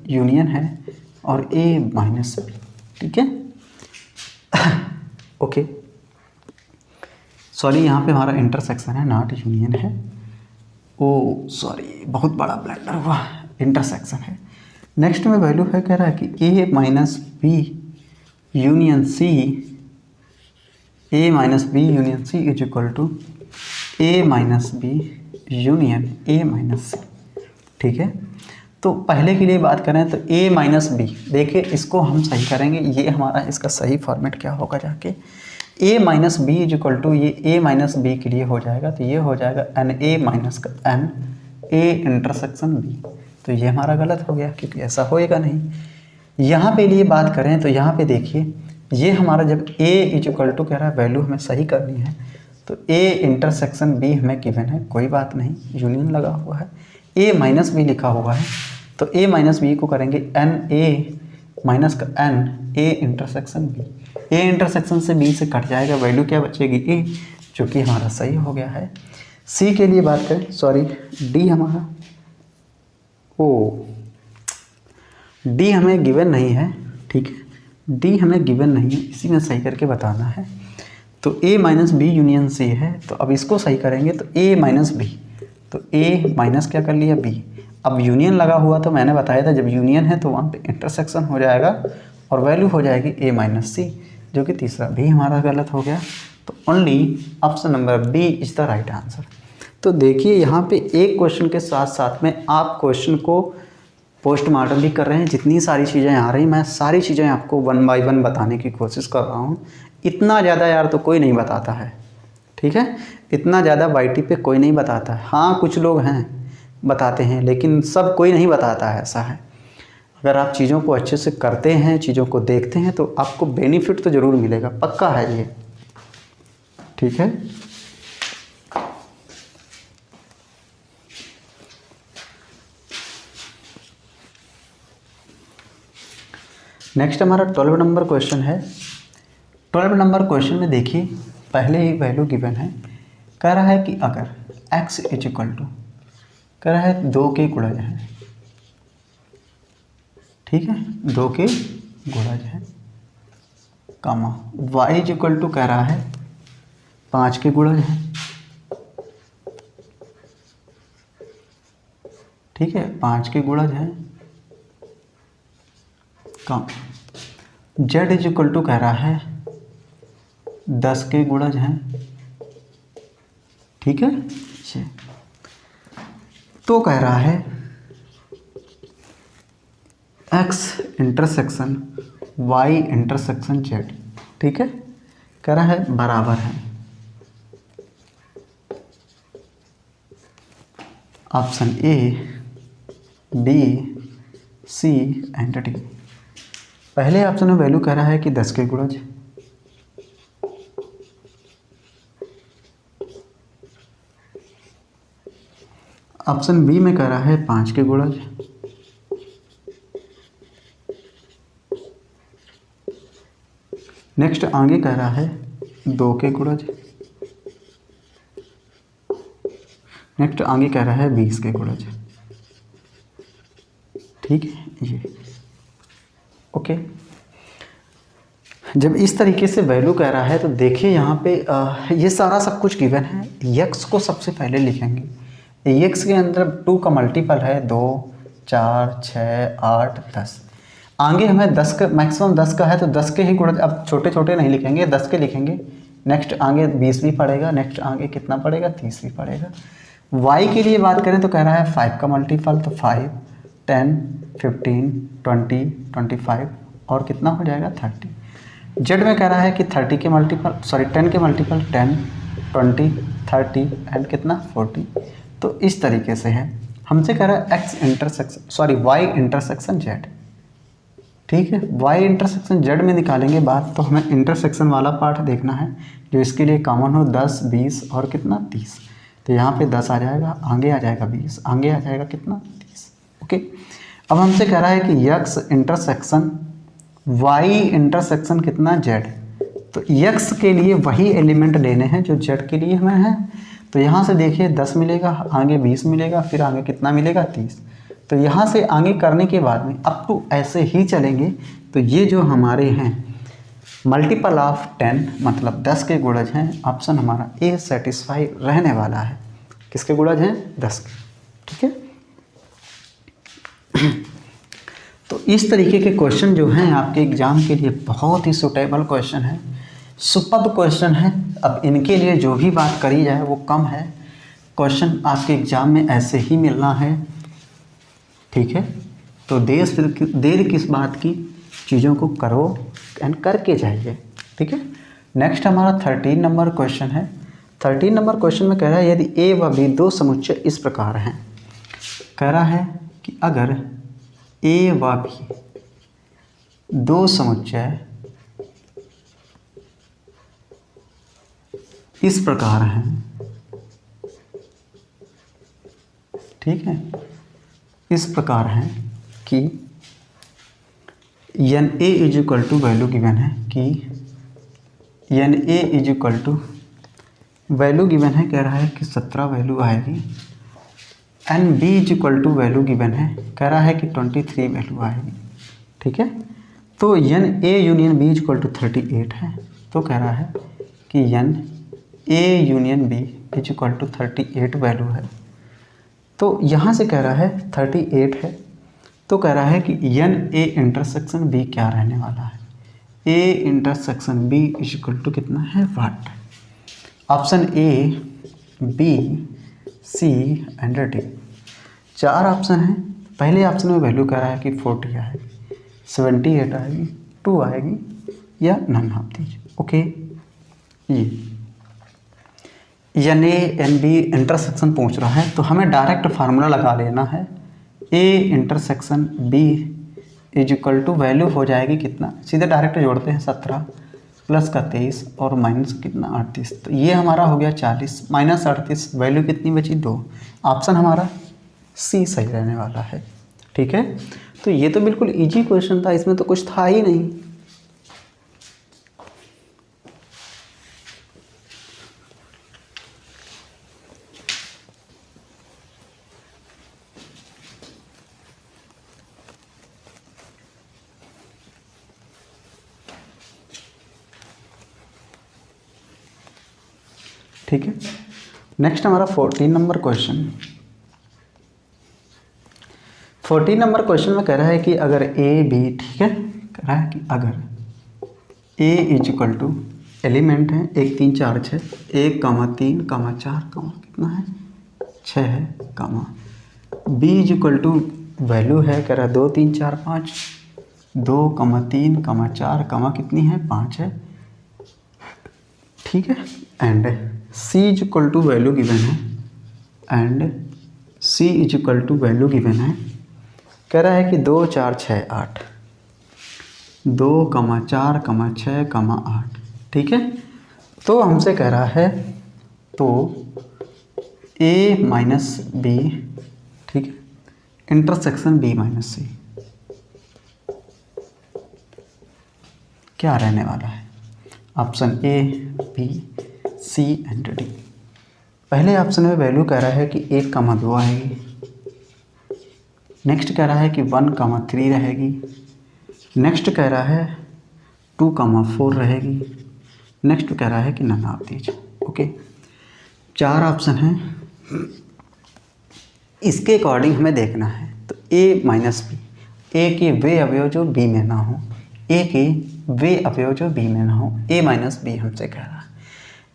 यूनियन है और a माइनस b। ठीक है, ओके, यहाँ पे हमारा इंटरसेक्शन है, नॉट यूनियन है। ओ सॉरी, बहुत बड़ा ब्लैंडर हुआ, इंटरसेक्शन है। नेक्स्ट में वैल्यू है, कह रहा है कि A minus B union C, A minus B union C is equal to A minus B union A minus C. ठीक है, तो पहले के लिए बात करें तो a माइनस बी, देखिए इसको हम सही करेंगे, ये हमारा इसका सही फॉर्मेट क्या होगा, जाके a minus B is equal to ये a माइनस बी के लिए हो जाएगा, तो ये हो जाएगा एन ए माइनस का एन ए इंटरसेक्शन बी। तो ये हमारा गलत हो गया, क्योंकि ऐसा होएगा नहीं। यहाँ पे लिए बात करें तो यहाँ पे देखिए, ये हमारा जब a इज इक्वल टू कह रहा है वैल्यू हमें सही करनी है, तो a इंटरसेक्शन b हमें गिवन है, कोई बात नहीं, यूनियन लगा हुआ है, a माइनस बी लिखा हुआ है, तो a माइनस बी को करेंगे एन ए माइनस का N A intersection B. A intersection से बी से कट जाएगा, वैल्यू क्या बचेगी ए, जो कि हमारा सही हो गया है। सी के लिए बात करें, डी हमारा, डी हमें गिवन नहीं है। ठीक है, डी हमें गिवन नहीं है, इसी में सही करके बताना है। तो ए माइनस बी यूनियन सी है, तो अब इसको सही करेंगे तो ए माइनस बी, तो ए माइनस क्या कर लिया बी। अब यूनियन लगा हुआ, तो मैंने बताया था जब यूनियन है तो वहाँ पे इंटरसेक्शन हो जाएगा और वैल्यू हो जाएगी ए माइनस सी, जो कि तीसरा भी हमारा गलत हो गया। तो only option number B is the right answer. तो देखिए यहाँ पे एक क्वेश्चन के साथ साथ में आप क्वेश्चन को पोस्टमार्टम भी कर रहे हैं। जितनी सारी चीज़ें आ रही, मैं सारी चीज़ें आपको 1 बाय 1 बताने की कोशिश कर रहा हूँ। इतना ज़्यादा यार तो कोई नहीं बताता है, ठीक है, इतना ज़्यादा वाईटी पे कोई नहीं बताता है। हाँ कुछ लोग हैं बताते हैं, लेकिन सब कोई नहीं बताता है, ऐसा है। अगर आप चीज़ों को अच्छे से करते हैं, चीज़ों को देखते हैं, तो आपको बेनिफिट तो ज़रूर मिलेगा, पक्का है ये। ठीक है, नेक्स्ट हमारा 12 नंबर क्वेश्चन है। 12 नंबर क्वेश्चन में देखिए पहले ही वैल्यू गिवन है, कह रहा है कि अगर x इज इक्वल टू, कह रहा है 2 के गुणज हैं, ठीक है, 2 के गुणज हैं, कामा y इज इक्वल टू कह रहा है 5 के गुणज हैं, ठीक है, 5 के गुणज हैं, कम z इज इक्वल टू कह रहा है 10 के गुणज हैं, ठीक है। तो कह रहा है x intersection y intersection z, ठीक है, कह रहा है बराबर है option A, B, C and D. पहले ऑप्शन में वैल्यू कह रहा है कि 10 के गुणज, ऑप्शन बी में कह रहा है 5 के गुणज, नेक्स्ट आगे कह रहा है 2 के गुणज। नेक्स्ट आगे कह रहा है 20 के गुणज। ठीक है ये ओके। जब इस तरीके से वैल्यू कह रहा है तो देखिए यहाँ पे ये सारा सब कुछ गिवन है। यक्स को सबसे पहले लिखेंगे। यक्स के अंदर 2 का मल्टीपल है 2, 4, 6, 8, 10। आगे हमें 10 का मैक्सिमम 10 का है तो 10 के ही गुणज, अब छोटे छोटे नहीं लिखेंगे, 10 के लिखेंगे। नेक्स्ट आगे 20 भी पड़ेगा, नेक्स्ट आगे कितना पड़ेगा 30 भी पड़ेगा। y के लिए बात करें तो कह रहा है 5 का मल्टीपल, तो 5, 10, 15, 20, 25 और कितना हो जाएगा 30। जेड में कह रहा है कि 30 के मल्टीपल, सॉरी 10 के मल्टीपल 10, 20, 30 एंड कितना 40। तो इस तरीके से है। हमसे कह रहा है X intersection, sorry Y intersection Z. ठीक है, वाई इंटरसेक्शन जेड में निकालेंगे बात, तो हमें इंटरसेक्शन वाला पार्ट देखना है जो इसके लिए कॉमन हो, 10, 20 और कितना 30। तो यहाँ पे 10 आ जाएगा, आगे आ जाएगा 20, आगे आ जाएगा कितना 30। ओके, अब हमसे कह रहा है कि यक्स इंटरसेक्शन वाई इंटरसेक्शन कितना जेड। तो यक्स के लिए वही एलिमेंट लेने हैं जो जेड के लिए हमें है। तो यहाँ से देखिए 10 मिलेगा, आगे 20 मिलेगा, फिर आगे कितना मिलेगा 30। तो यहाँ से आगे करने के बाद में अप टू ऐसे ही चलेंगे। तो ये जो हमारे हैं मल्टीपल ऑफ 10 मतलब 10 के गुणज हैं। ऑप्शन हमारा ए सेटिस्फाई रहने वाला है। किसके गुणज हैं 10 के। ठीक है, तो इस तरीके के क्वेश्चन जो हैं आपके एग्जाम के लिए बहुत ही सुटेबल क्वेश्चन है, सुपर्ब क्वेश्चन है। अब इनके लिए जो भी बात करी जाए वो कम है। क्वेश्चन आपके एग्जाम में ऐसे ही मिलना है। ठीक है, तो देर किस बात की, चीज़ों को करो एंड करके जाइए। ठीक है, नेक्स्ट हमारा 13 नंबर क्वेश्चन है। 13 नंबर क्वेश्चन में कह रहा है यदि ए व बी दो समुच्चय इस प्रकार हैं। कह रहा है कि अगर ए व बी दो समुच्चय इस प्रकार हैं, ठीक है, इस प्रकार हैं कि N A is equal to value given है कि N A is equal to value given है, कह रहा है कि 17 वैल्यू आएगी। N B is equal to value given है, कह रहा है कि 23 वैल्यू आएगी। ठीक है, तो N A union B is equal to 38 है। तो कह रहा है कि N A union B is equal to 38 value है। तो यहाँ से कह रहा है 38 है, तो कह रहा है कि एन ए इंटरसेक्शन बी क्या रहने वाला है। A intersection B is equal to कितना है what. Option A, B, C and D, 4 option हैं। पहले ऑप्शन में वैल्यू कह रहा है कि 40 आएगी, 78 आएगी, 2 आएगी या नन ऑफ दीज। ओके, ये N A N B intersection पूछ रहा है, तो हमें डायरेक्ट फार्मूला लगा लेना है। A intersection B is equal to value हो जाएगी कितना, सीधे डायरेक्ट जोड़ते हैं 17 प्लस का 23 और माइनस कितना 38। तो ये हमारा हो गया 40 माइनस 38, वैल्यू कितनी बची 2। ऑप्शन हमारा सी सही रहने वाला है। ठीक है, तो ये तो बिल्कुल इजी क्वेश्चन था, इसमें तो कुछ था ही नहीं। ठीक है, नेक्स्ट हमारा 14 नंबर क्वेश्चन। 14 नंबर क्वेश्चन में कह रहा है कि अगर ए बी, ठीक है, कह रहा है कि अगर ए इज इक्वल टू एलिमेंट है 1 3 4 6, 1 3 4 कितना है 6 है, comma B is equal to value है, कह रहा है 2 3 4 5, 2 3 4 कितनी है 5 है। ठीक है, and C is equal to value given है, and C is equal to value given है, कह रहा है कि 2 4 6 8, 2 4 6 8। ठीक है, तो हमसे कह रहा है तो ए माइनस बी, ठीक है, इंटरसेक्शन बी माइनस सी क्या रहने वाला है। Option A, B, C and D. पहले ऑप्शन में वैल्यू कह रहा है कि 1,2 आएगी। नेक्स्ट कह रहा है कि 1,3 रहेगी। नेक्स्ट कह रहा है 2,4 रहेगी। नेक्स्ट कह रहा है कि none of these. Okay, 4 option हैं। इसके अकॉर्डिंग हमें देखना है तो ए माइनस बी, ए के वे अवयव जो बी में ना हो, ए के वे अवयव जो बी में ना हो, ए माइनस बी हमसे कह रहा है।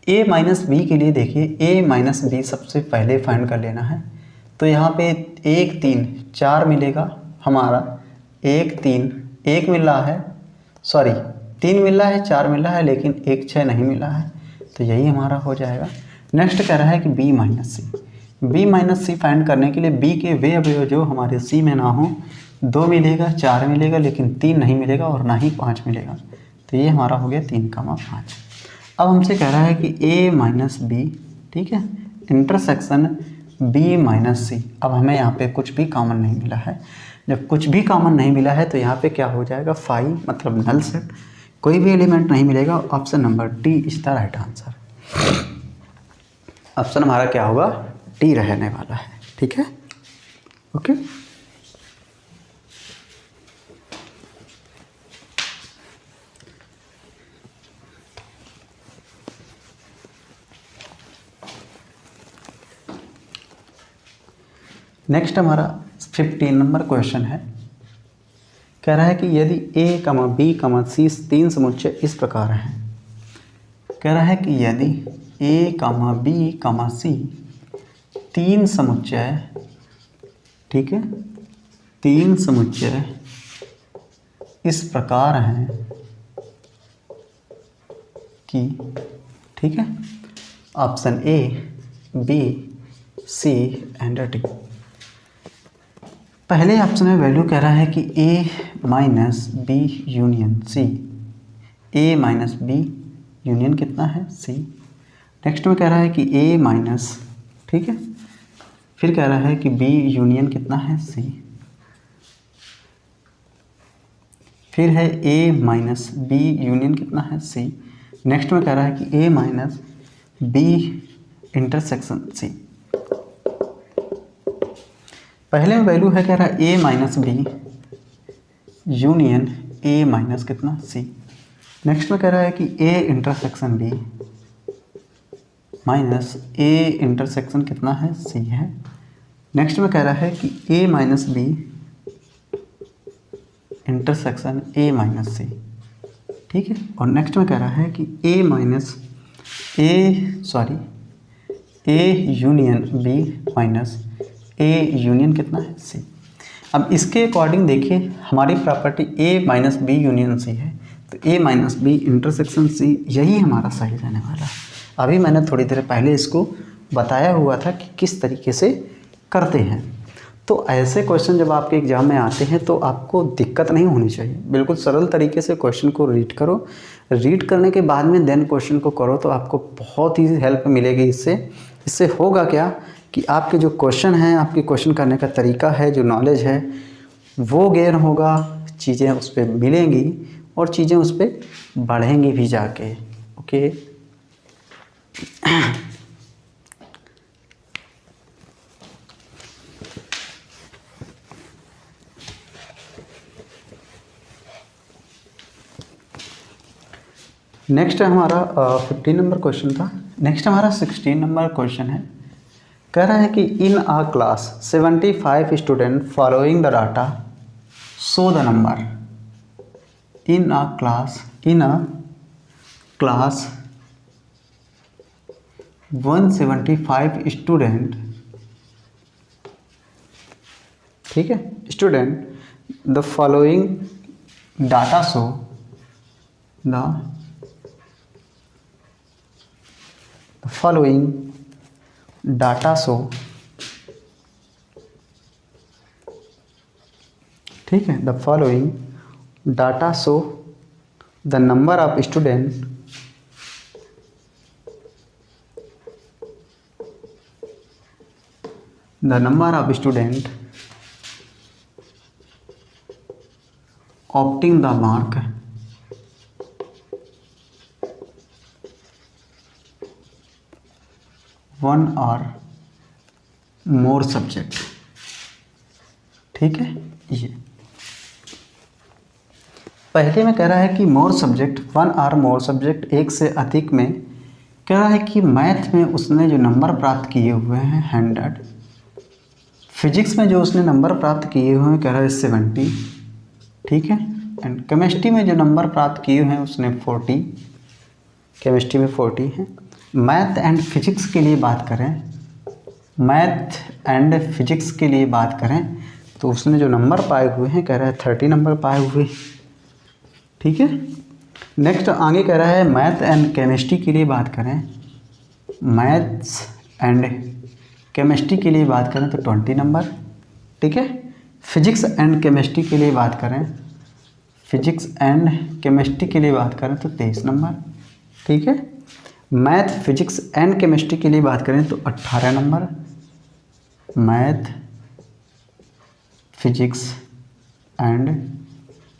ए माइनस बी के लिए देखिए, ए माइनस बी सबसे पहले फाइंड कर लेना है। तो यहाँ पे 1 3 4 मिलेगा हमारा, 1 3 1 मिल रहा है, सॉरी 3 मिल रहा है, 4 मिल रहा है, लेकिन 1 6 नहीं मिला है, तो यही हमारा हो जाएगा। नेक्स्ट कह रहा है कि बी माइनस सी, बी माइनस सी फाइंड करने के लिए बी के वे अवयव जो हमारे सी में ना हो, 2 मिलेगा, 4 मिलेगा, लेकिन 3 नहीं मिलेगा और ना ही 5 मिलेगा, तो ये हमारा हो गया 3,5। अब हमसे कह रहा है कि a माइनस बी, ठीक है, इंटरसेक्शन b माइनस सी। अब हमें यहाँ पे कुछ भी कॉमन नहीं मिला है। जब कुछ भी कॉमन नहीं मिला है तो यहाँ पे क्या हो जाएगा, 5 मतलब नल सेट, कोई भी एलिमेंट नहीं मिलेगा। Option number D is the right answer. Option हमारा क्या होगा, डी रहने वाला है। ठीक है, ओके। नेक्स्ट हमारा 15 नंबर क्वेश्चन है। कह रहा है कि यदि a, b, c 3 समुच्चय इस प्रकार हैं। कह रहा है कि यदि a, b, c 3 समुच्चय, ठीक है, 3 समुच्चय इस प्रकार हैं कि, ठीक है, option A, B, C and D. पहले ऑप्शन में वैल्यू कह रहा है कि a minus B union C, a minus B union कितना है, c। नेक्स्ट में कह रहा है कि a माइनस, ठीक है, फिर कह रहा है कि b यूनियन कितना है, c। फिर है a माइनस b यूनियन कितना है, c। नेक्स्ट में कह रहा है कि a minus b intersection c। पहले में वैल्यू है, कह रहा है a minus B union a minus कितना, c। नेक्स्ट में कह रहा है कि a intersection b minus a intersection कितना है, c है। नेक्स्ट में कह रहा है कि a minus b intersection a minus c, ठीक है। और नेक्स्ट में कह रहा है कि a union b minus a union कितना है, c। अब इसके अकॉर्डिंग देखिए, हमारी property a minus B union c है, तो a minus B intersection c यही हमारा सही रहने वाला है। अभी मैंने थोड़ी देर पहले इसको बताया हुआ था कि किस तरीके से करते हैं। तो ऐसे क्वेश्चन जब आपके एग्ज़ाम में आते हैं तो आपको दिक्कत नहीं होनी चाहिए। बिल्कुल सरल तरीके से क्वेश्चन को रीड करो, रीड करने के बाद में देन क्वेश्चन को करो, तो आपको बहुत ही हेल्प मिलेगी इससे। इससे होगा क्या कि आपके जो क्वेश्चन हैं, आपके क्वेश्चन करने का तरीका है, जो नॉलेज है वो गेन होगा, चीज़ें उस पर मिलेंगी और चीज़ें उस पर बढ़ेंगी भी जाके। ओके, नेक्स्ट हमारा 15 नंबर क्वेश्चन था। नेक्स्ट हमारा 16 नंबर क्वेश्चन है। कह रहा है कि in a class 75 student following the data show the number. In a class 175 student, ठीक है, student the following data show the following data show, ठीक है, the following data show the number of student opting the mark one और more subject, ठीक है। ये पहले में कह रहा है कि मोर सब्जेक्ट, वन और मोर सब्जेक्ट, एक से अधिक में कह रहा है कि मैथ में उसने जो नंबर प्राप्त किए हुए हैं 100, फिजिक्स में जो उसने नंबर प्राप्त किए हुए हैं कह रहा है 70, ठीक है। एंड केमिस्ट्री में जो नंबर प्राप्त किए हैं उसने 40, केमिस्ट्री में 40 है। मैथ एंड फिजिक्स के लिए बात करें, मैथ एंड फिजिक्स के लिए बात करें तो उसने जो नंबर पाए हुए हैं कह रहा है 30 नंबर पाए हुए, ठीक है। नेक्स्ट आगे कह रहा है मैथ एंड केमिस्ट्री के लिए बात करें, मैथ्स एंड केमिस्ट्री के लिए बात करें तो 20 नंबर, ठीक है। फिजिक्स एंड केमिस्ट्री के लिए बात करें, फिजिक्स एंड केमिस्ट्री के लिए बात करें तो 23 नंबर, ठीक है। मैथ फिजिक्स एंड केमिस्ट्री के लिए बात करें तो 18 number, math physics and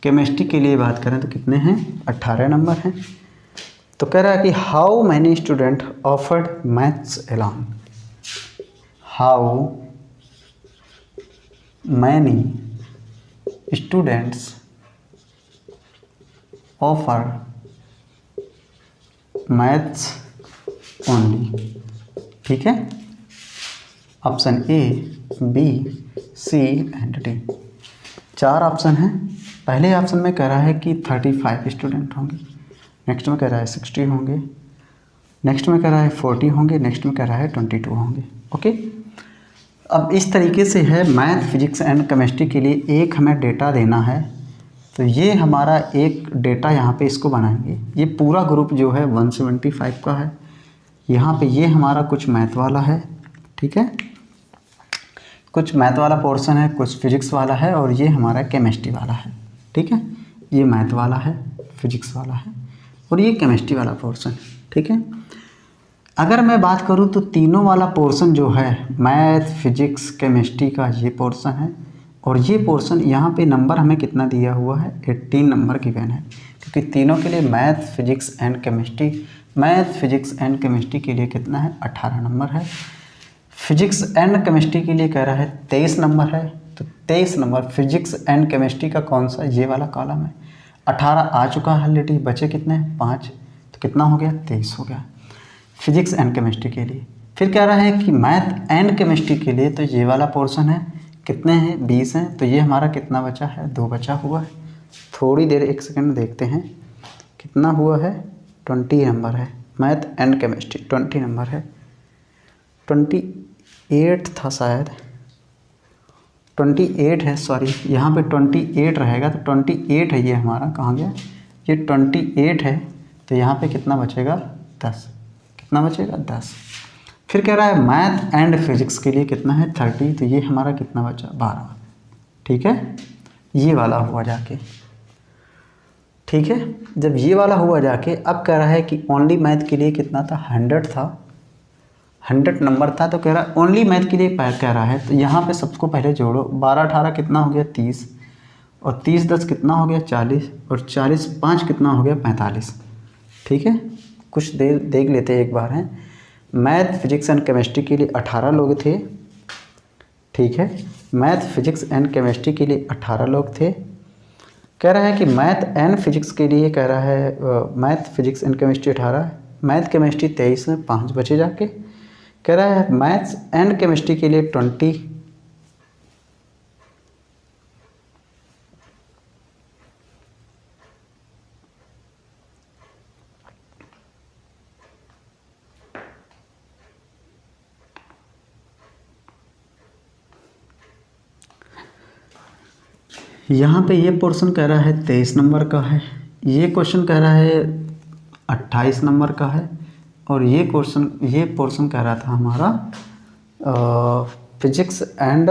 chemistry के लिए बात करें तो कितने हैं, 18 नंबर हैं। तो कह रहा है कि how many student offered maths along, how many students offer maths only, ठीक है। Option A, B, C and D, 4 option हैं। पहले ऑप्शन में कह रहा है कि 35 स्टूडेंट होंगे, नेक्स्ट में कह रहा है 60 होंगे, नेक्स्ट में कह रहा है 40 होंगे, नेक्स्ट में कह रहा है 22 होंगे, ओके। अब इस तरीके से है, मैथ फिजिक्स एंड केमिस्ट्री के लिए एक हमें डेटा देना है, तो ये हमारा एक डेटा यहाँ पे इसको बनाएंगे। ये पूरा ग्रुप जो है 175 का है, यहाँ पे ये हमारा कुछ मैथ वाला है, ठीक है, कुछ मैथ वाला पोर्शन है, कुछ फिजिक्स वाला है और ये हमारा केमिस्ट्री वाला है, ठीक है। ये मैथ वाला है, फिजिक्स वाला है और ये केमिस्ट्री वाला पोर्शन, ठीक है। अगर मैं बात करूँ तो तीनों वाला पोर्शन जो है मैथ फिजिक्स केमिस्ट्री का ये पोर्शन है और ये पोर्शन यहाँ पे नंबर हमें कितना दिया हुआ है, 18 नंबर गिवन है, क्योंकि तीनों के लिए math physics and chemistry, math physics and chemistry के लिए कितना है, 18 नंबर है। फिजिक्स एंड केमिस्ट्री के लिए कह रहा है 23 नंबर है, तो 23 नंबर फिजिक्स एंड केमिस्ट्री का कौन सा, ये वाला कॉलम है। 18 आ चुका है ऑलरेडी, बचे कितने, 5, तो कितना हो गया, 23 हो गया फिजिक्स एंड केमिस्ट्री के लिए। फिर कह रहा है कि मैथ एंड केमिस्ट्री के लिए तो ये वाला पोर्शन है, कितने हैं, 20 हैं, तो ये हमारा कितना बचा है, 2 बचा हुआ है। थोड़ी देर, 1 सेकंड देखते हैं कितना हुआ है, 20 नंबर है, मैथ एंड केमिस्ट्री 20 नंबर है, 28 था शायद, 28 है, सॉरी यहाँ पे 28 रहेगा, तो 28 है ये हमारा, कहाँ गया, ये 28 है, तो यहाँ पे कितना बचेगा, 10, कितना बचेगा, 10। फिर कह रहा है मैथ एंड फिजिक्स के लिए कितना है, 30, तो ये हमारा कितना बचा, 12, ठीक है। ये वाला हुआ जाके, ठीक है। जब ये वाला हुआ जाके, अब कह रहा है कि ओनली मैथ के लिए कितना था, 100 था, 100 नंबर था, तो कह रहा है ओनली मैथ के लिए कह रहा है, तो यहाँ पे सबको पहले जोड़ो, 12 18 कितना हो गया, 30, और 30 10 कितना हो गया, 40, और 40 5 कितना हो गया, 45, ठीक है। कुछ देर देख लेते हैं एक बार हैं। मैथ फिजिक्स एंड केमिस्ट्री के लिए 18 लोग थे, ठीक है। मैथ फिजिक्स एंड केमिस्ट्री के लिए 18 लोग थे। कह रहा है कि मैथ एंड फिजिक्स के लिए कह रहा है math physics and chemistry 18, math chemistry 23 में 5 बचे जाके। कह रहा है मैथ्स एंड केमिस्ट्री के लिए 20, यहाँ पे ये पोर्शन कह रहा है 23 नंबर का है, ये क्वेश्चन कह रहा है 28 नंबर का है, और ये पोर्शन कह रहा था हमारा फिजिक्स एंड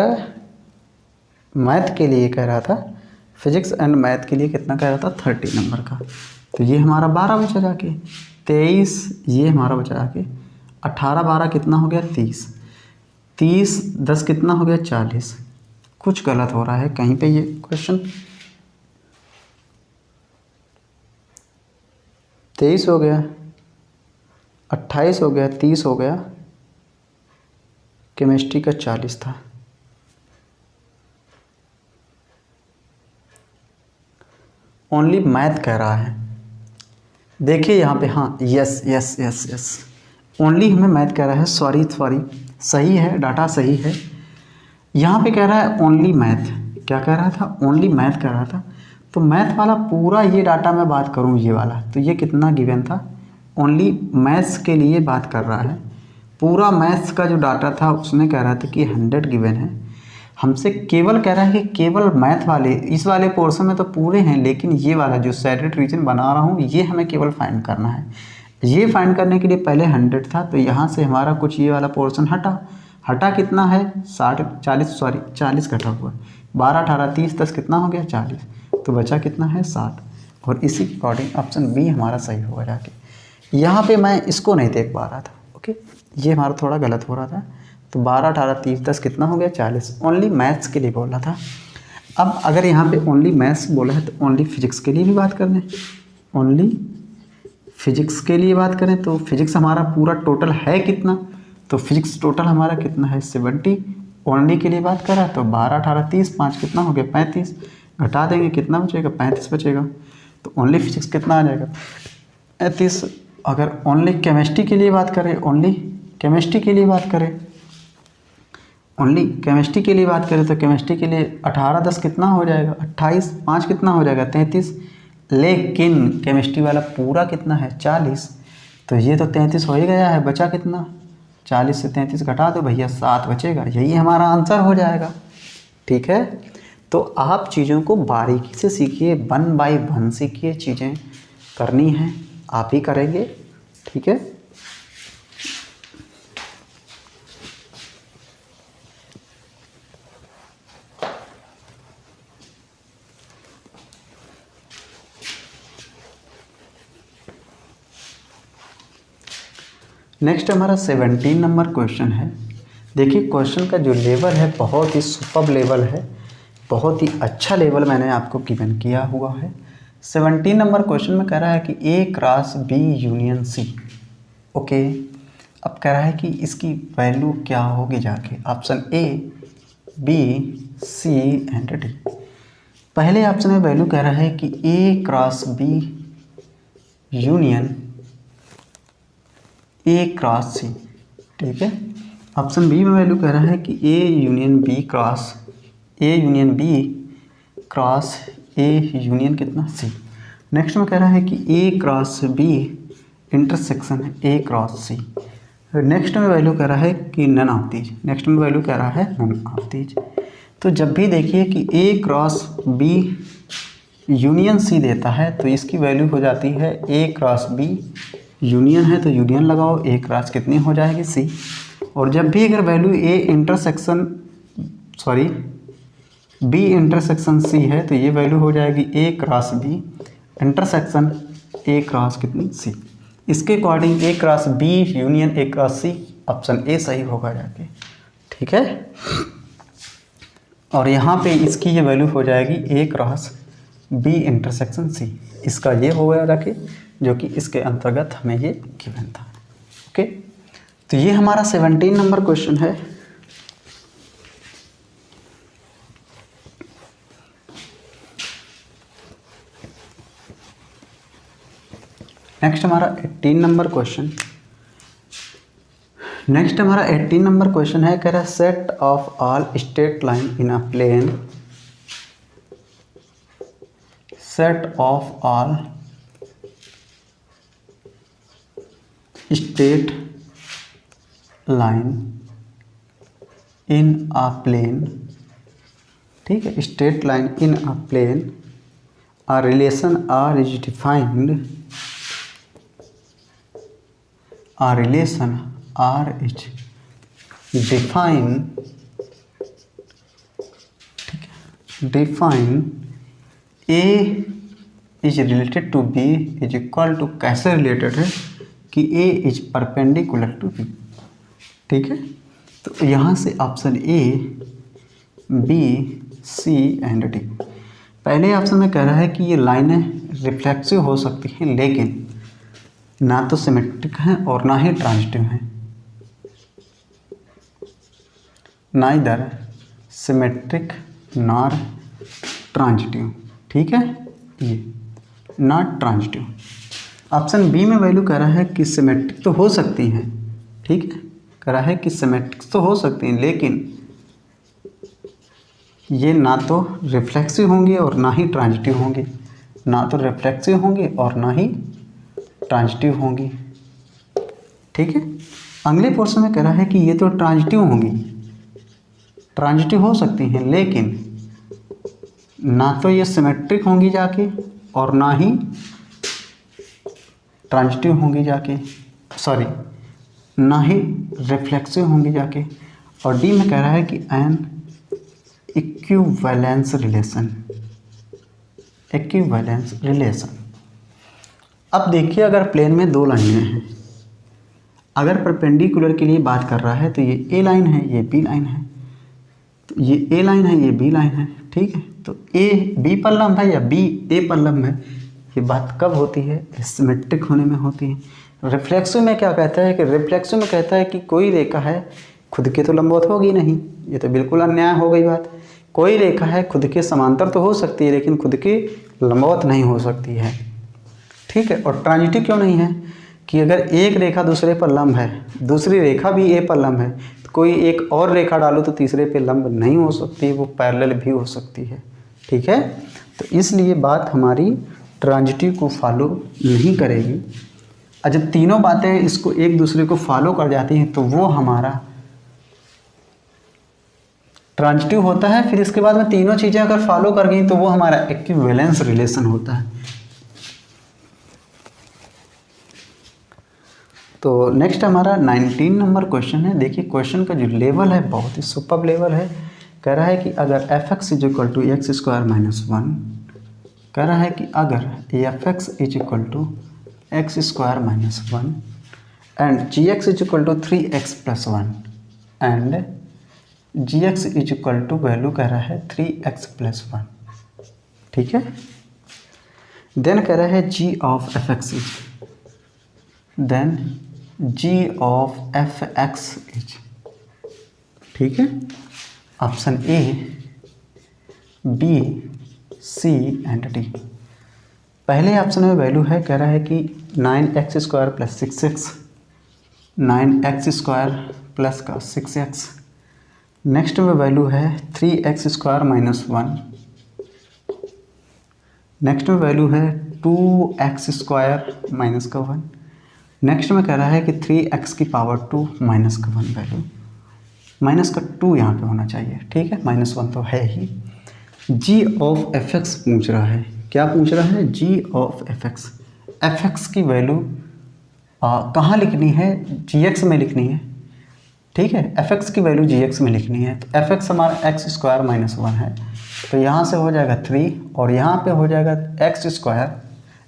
मैथ के लिए कह रहा था, फिजिक्स एंड मैथ के लिए कितना कह रहा था, 30 नंबर का। तो ये हमारा 12 बचा जाके, 23 ये हमारा बचा जाके, 18 12 कितना हो गया, 30, 30 10 कितना हो गया, 40। कुछ गलत हो रहा है कहीं पे ये क्वेश्चन, 23 हो गया, 28 हो गया, 30 हो गया, केमिस्ट्री का 40 था। ओनली मैथ कह रहा है। देखिए यहाँ पे, हाँ yes yes yes yes, only हमें मैथ कह रहा है। सॉरी सही है, डाटा सही है। यहाँ पे कह रहा है ओनली मैथ। क्या कह रहा था? ओनली मैथ कह रहा था। तो मैथ वाला पूरा ये डाटा मैं बात करूँ ये वाला, तो ये कितना गिवन था? ओनली मैथ्स के लिए बात कर रहा है। पूरा मैथ्स का जो डाटा था उसमें कह रहा था कि 100 गिवन है। हमसे केवल कह रहा है कि केवल मैथ वाले, इस वाले पोर्शन में तो पूरे हैं, लेकिन ये वाला जो सैटेलाइट रीजन बना रहा हूँ ये हमें केवल फाइंड करना है। ये फाइंड करने के लिए पहले 100 था, तो यहाँ से हमारा कुछ ये वाला पोर्शन हटा कितना है? 40 घटा हुआ है। 12 18 30 10 कितना हो गया? 40। तो बचा कितना है? 60। और इसी के अकॉर्डिंग ऑप्शन बी हमारा सही होगा जाके। यहाँ पे मैं इसको नहीं देख पा रहा था, ओके, ये हमारा थोड़ा गलत हो रहा था। तो 12 18 30 10 कितना हो गया? 40। ओनली मैथ्स के लिए बोल रहा था। अब अगर यहाँ पे ओनली मैथ्स बोला है तो ओनली फिजिक्स के लिए भी बात कर लें। ओनली फिजिक्स के लिए बात करें तो फिजिक्स हमारा पूरा टोटल है कितना? तो फिजिक्स टोटल हमारा कितना है? 70। ओनली के लिए बात कर रहा है तो 12 18 30 5 कितना हो गया? 35। घटा देंगे कितना बचेगा? 35 बचेगा। तो ओनली फिजिक्स कितना आ जाएगा? 35। अगर ओनली केमिस्ट्री के लिए बात करें, ओनली केमिस्ट्री के लिए बात करें, ओनली केमिस्ट्री के लिए बात करें तो केमिस्ट्री के लिए 18 10 कितना हो जाएगा? 28। 5 कितना हो जाएगा? 33। लेकिन केमिस्ट्री वाला पूरा कितना है? 40। तो ये तो 33 हो ही गया है। बचा कितना? 40 से 33 घटा दो भैया, 7 बचेगा। यही हमारा आंसर हो जाएगा। ठीक है, तो आप चीज़ों को बारीकी से सीखिए, 1 बाय 1 सीखिए। चीज़ें करनी हैं, आप ही करेंगे। ठीक है, नेक्स्ट हमारा 17 नंबर क्वेश्चन है। देखिए क्वेश्चन का जो लेवल है बहुत ही सुपर लेवल है, बहुत ही अच्छा लेवल मैंने आपको गिवन किया हुआ है। 17 नंबर क्वेश्चन में कह रहा है कि A cross B union C. Okay, अब कह रहा है कि इसकी वैल्यू क्या होगी जाके? Option A, B, C and D. पहले ऑप्शन में वैल्यू कह रहा है कि A cross B union A cross C. ठीक है, ऑप्शन बी में वैल्यू कह रहा है कि A union B cross A union कितना? सी। नेक्स्ट में कह रहा है कि A cross B intersection A cross C. Next में वैल्यू कह रहा है कि नन ऑफ दीज। नेक्स्ट में वैल्यू कह रहा है नन ऑफ दीज। तो जब भी देखिए कि ए क्रॉस बी यूनियन सी देता है तो इसकी वैल्यू हो जाती है ए क्रॉस बी यूनियन है तो यूनियन लगाओ, ए क्रॉस कितनी हो जाएगी? सी। और जब भी अगर वैल्यू बी इंटरसेक्शन सी है तो ये वैल्यू हो जाएगी A cross B intersection A cross कितनी? सी। इसके according A cross B union A cross C, option A सही होगा जाके। ठीक है, और यहाँ पे इसकी ये वैल्यू हो जाएगी A cross B intersection C. इसका ये हो गया जाके, जो कि इसके अंतर्गत हमें ये गिवन था। ओके, तो ये हमारा 17 नंबर क्वेश्चन है। नेक्स्ट हमारा 18 नंबर क्वेश्चन। नेक्स्ट हमारा 18 नंबर क्वेश्चन है, कह रहा है set of all straight line in a plane, set of all straight line in a plane. ठीक है, straight line in a plane, a relation R is defined, a relation R is defined, define A is related to B is equal to, कैसे related है कि A is perpendicular to B। ठीक है, तो यहाँ से option A, B, C and D. पहले option में कह रहा है कि ये लाइनें रिफ्लेक्सिव हो सकती हैं लेकिन ना तो सिमेट्रिक हैं और ना ही ट्रांजिटिव हैं। Neither symmetric nor transitive. ठीक है, ये नॉट ट्रांजिटिव। ऑप्शन बी में वैल्यू कह रहा है कि सिमेट्रिक तो हो सकती हैं, ठीक है, कह रहा है कि सिमेट्रिक तो हो सकती हैं, लेकिन ये ना तो रिफ्लेक्सिव होंगी और ना ही ट्रांजिटिव होंगी, ना तो रिफ्लेक्सिव होंगी और ना ही ट्रांजिटिव होंगी। ठीक है, अगले पोर्शन में कह रहा है कि ये तो ट्रांजिटिव होंगी, ट्रांजिटिव हो सकती हैं, लेकिन ना तो ये सिमेट्रिक होंगी जाके और ना ही ट्रांजिटिव होंगी जाके, सॉरी, ना ही रिफ्लेक्सिव होंगी जाके। और डी में कह रहा है कि N equivalence relation, equivalence relation. अब देखिए, अगर प्लेन में दो लाइनें हैं, अगर परपेंडिकुलर के लिए बात कर रहा है तो ये ए लाइन है, ये बी लाइन है, तो ये ए लाइन है, ये बी लाइन है। ठीक है, तो ए बी पर लंब है या बी ए पर लंब है, ये बात कब होती है, सिमेट्रिक होने में होती है। रिफ्लेक्सिव में क्या कहता है कि रिफ्लेक्सिव में कहता है कि कोई रेखा है खुद के तो लंबवत होगी नहीं, ये तो बिल्कुल अन्याय हो गई बात। कोई रेखा है खुद के समांतर तो हो सकती है लेकिन खुद के लंबवत नहीं हो सकती है। ठीक है, और ट्रांजिटिव क्यों नहीं है कि अगर एक रेखा दूसरे पर लंब है, दूसरी रेखा भी ए पर लंब है, तो कोई एक और रेखा डालो तो तीसरे पे लंब नहीं हो सकती, वो पैरेलल भी हो सकती है। ठीक है, तो इसलिए बात हमारी ट्रांजिटिव को फॉलो नहीं करेगी। और जब तीनों बातें इसको एक दूसरे को फॉलो कर जाती हैं तो वो हमारा ट्रांजिटिव होता है। फिर इसके बाद में तीनों चीज़ें अगर फॉलो कर गई तो वो हमारा इक्विवेलेंस रिलेशन होता है। तो नेक्स्ट हमारा 19 नंबर क्वेश्चन है। देखिए, क्वेश्चन का जो लेवल है बहुत ही सुपर लेवल है। कह रहा है कि अगर F X is equal to X square minus one, कह रहा है कि अगर F X is equal to X square minus one and G X is equal to 3x plus one and G X is equal to value कह रहा है 3x plus one. ठीक है, देन कह रहा है G of F X is, then G of F X is. ठीक है, option A, B, C and D. पहले ऑप्शन में वैल्यू है, कह रहा है कि 9x square plus 6x, 9x square plus का 6x। नेक्स्ट में वैल्यू है 3x square minus one. Next में वैल्यू है 2x स्क्वायर माइनस का वन। नेक्स्ट में कह रहा है कि 3x की पावर 2 माइनस का वन। वैल्यू माइनस का 2 यहाँ पे होना चाहिए। ठीक है, माइनस वन तो है ही। जी ऑफ एफ एक्स पूछ रहा है, क्या पूछ रहा है, G of F X. F X की वैल्यू कहाँ लिखनी है, जी एक्स में लिखनी है। ठीक है, एफ एक्स की वैल्यू जी एक्स में लिखनी है। तो एफ एक्स हमारा एक्स स्क्वायर माइनस वन है, तो यहाँ से हो जाएगा 3 और यहाँ पे हो जाएगा एक्स स्क्वायर।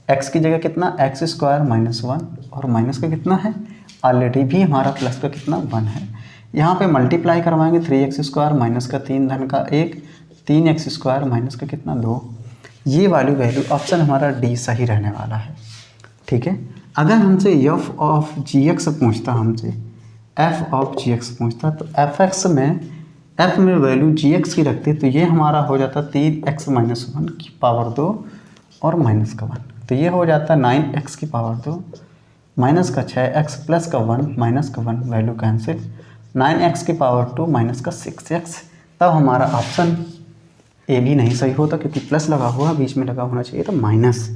एक्स की जगह कितना, एक्स स्क्वायर माइनस वन, और माइनस का कितना है, ऑलरेडी भी हमारा प्लस का कितना 1 है। यहाँ पे मल्टीप्लाई करवाएंगे 3x स्क्वायर माइनस का 3 धन का 1, 3x स्क्वायर माइनस का कितना 2। ये वाली वैल्यू ऑप्शन हमारा डी सही रहने वाला है। ठीक है, अगर हमसे एफ ऑफ जी एक्स पूछता, हमसे एफ ऑफ जी एक्स पूछता, तो एफ एक्स में एफ में वैल्यू जी एक्स की रखते तो ये हमारा हो जाता 3x माइनस वन की पावर 2 और माइनस का 1, तो ये हो जाता 9x की पावर 2 माइनस का 6x प्लस का 1 माइनस का 1, वैल्यू कैंसिल, 9x की पावर 2 माइनस का 6x। तब हमारा ऑप्शन ए भी नहीं सही होता क्योंकि प्लस लगा हुआ, बीच में लगा होना चाहिए तो माइनस।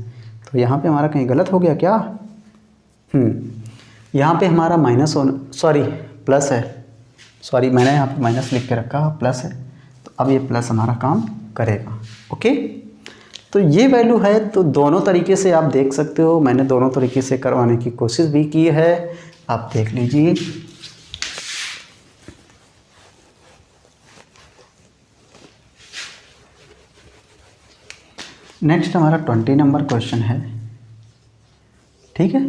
तो यहाँ पे हमारा कहीं गलत हो गया क्या, यहाँ पे हमारा माइनस होना, सॉरी प्लस है, सॉरी मैंने यहाँ पे माइनस लिख के रखा, प्लस है, तो अब ये प्लस हमारा काम करेगा। ओके, तो ये वैल्यू है। तो दोनों तरीके से आप देख सकते हो, मैंने दोनों तरीके से करवाने की कोशिश भी की है, आप देख लीजिए। नेक्स्ट हमारा 20 नंबर क्वेश्चन है। ठीक है,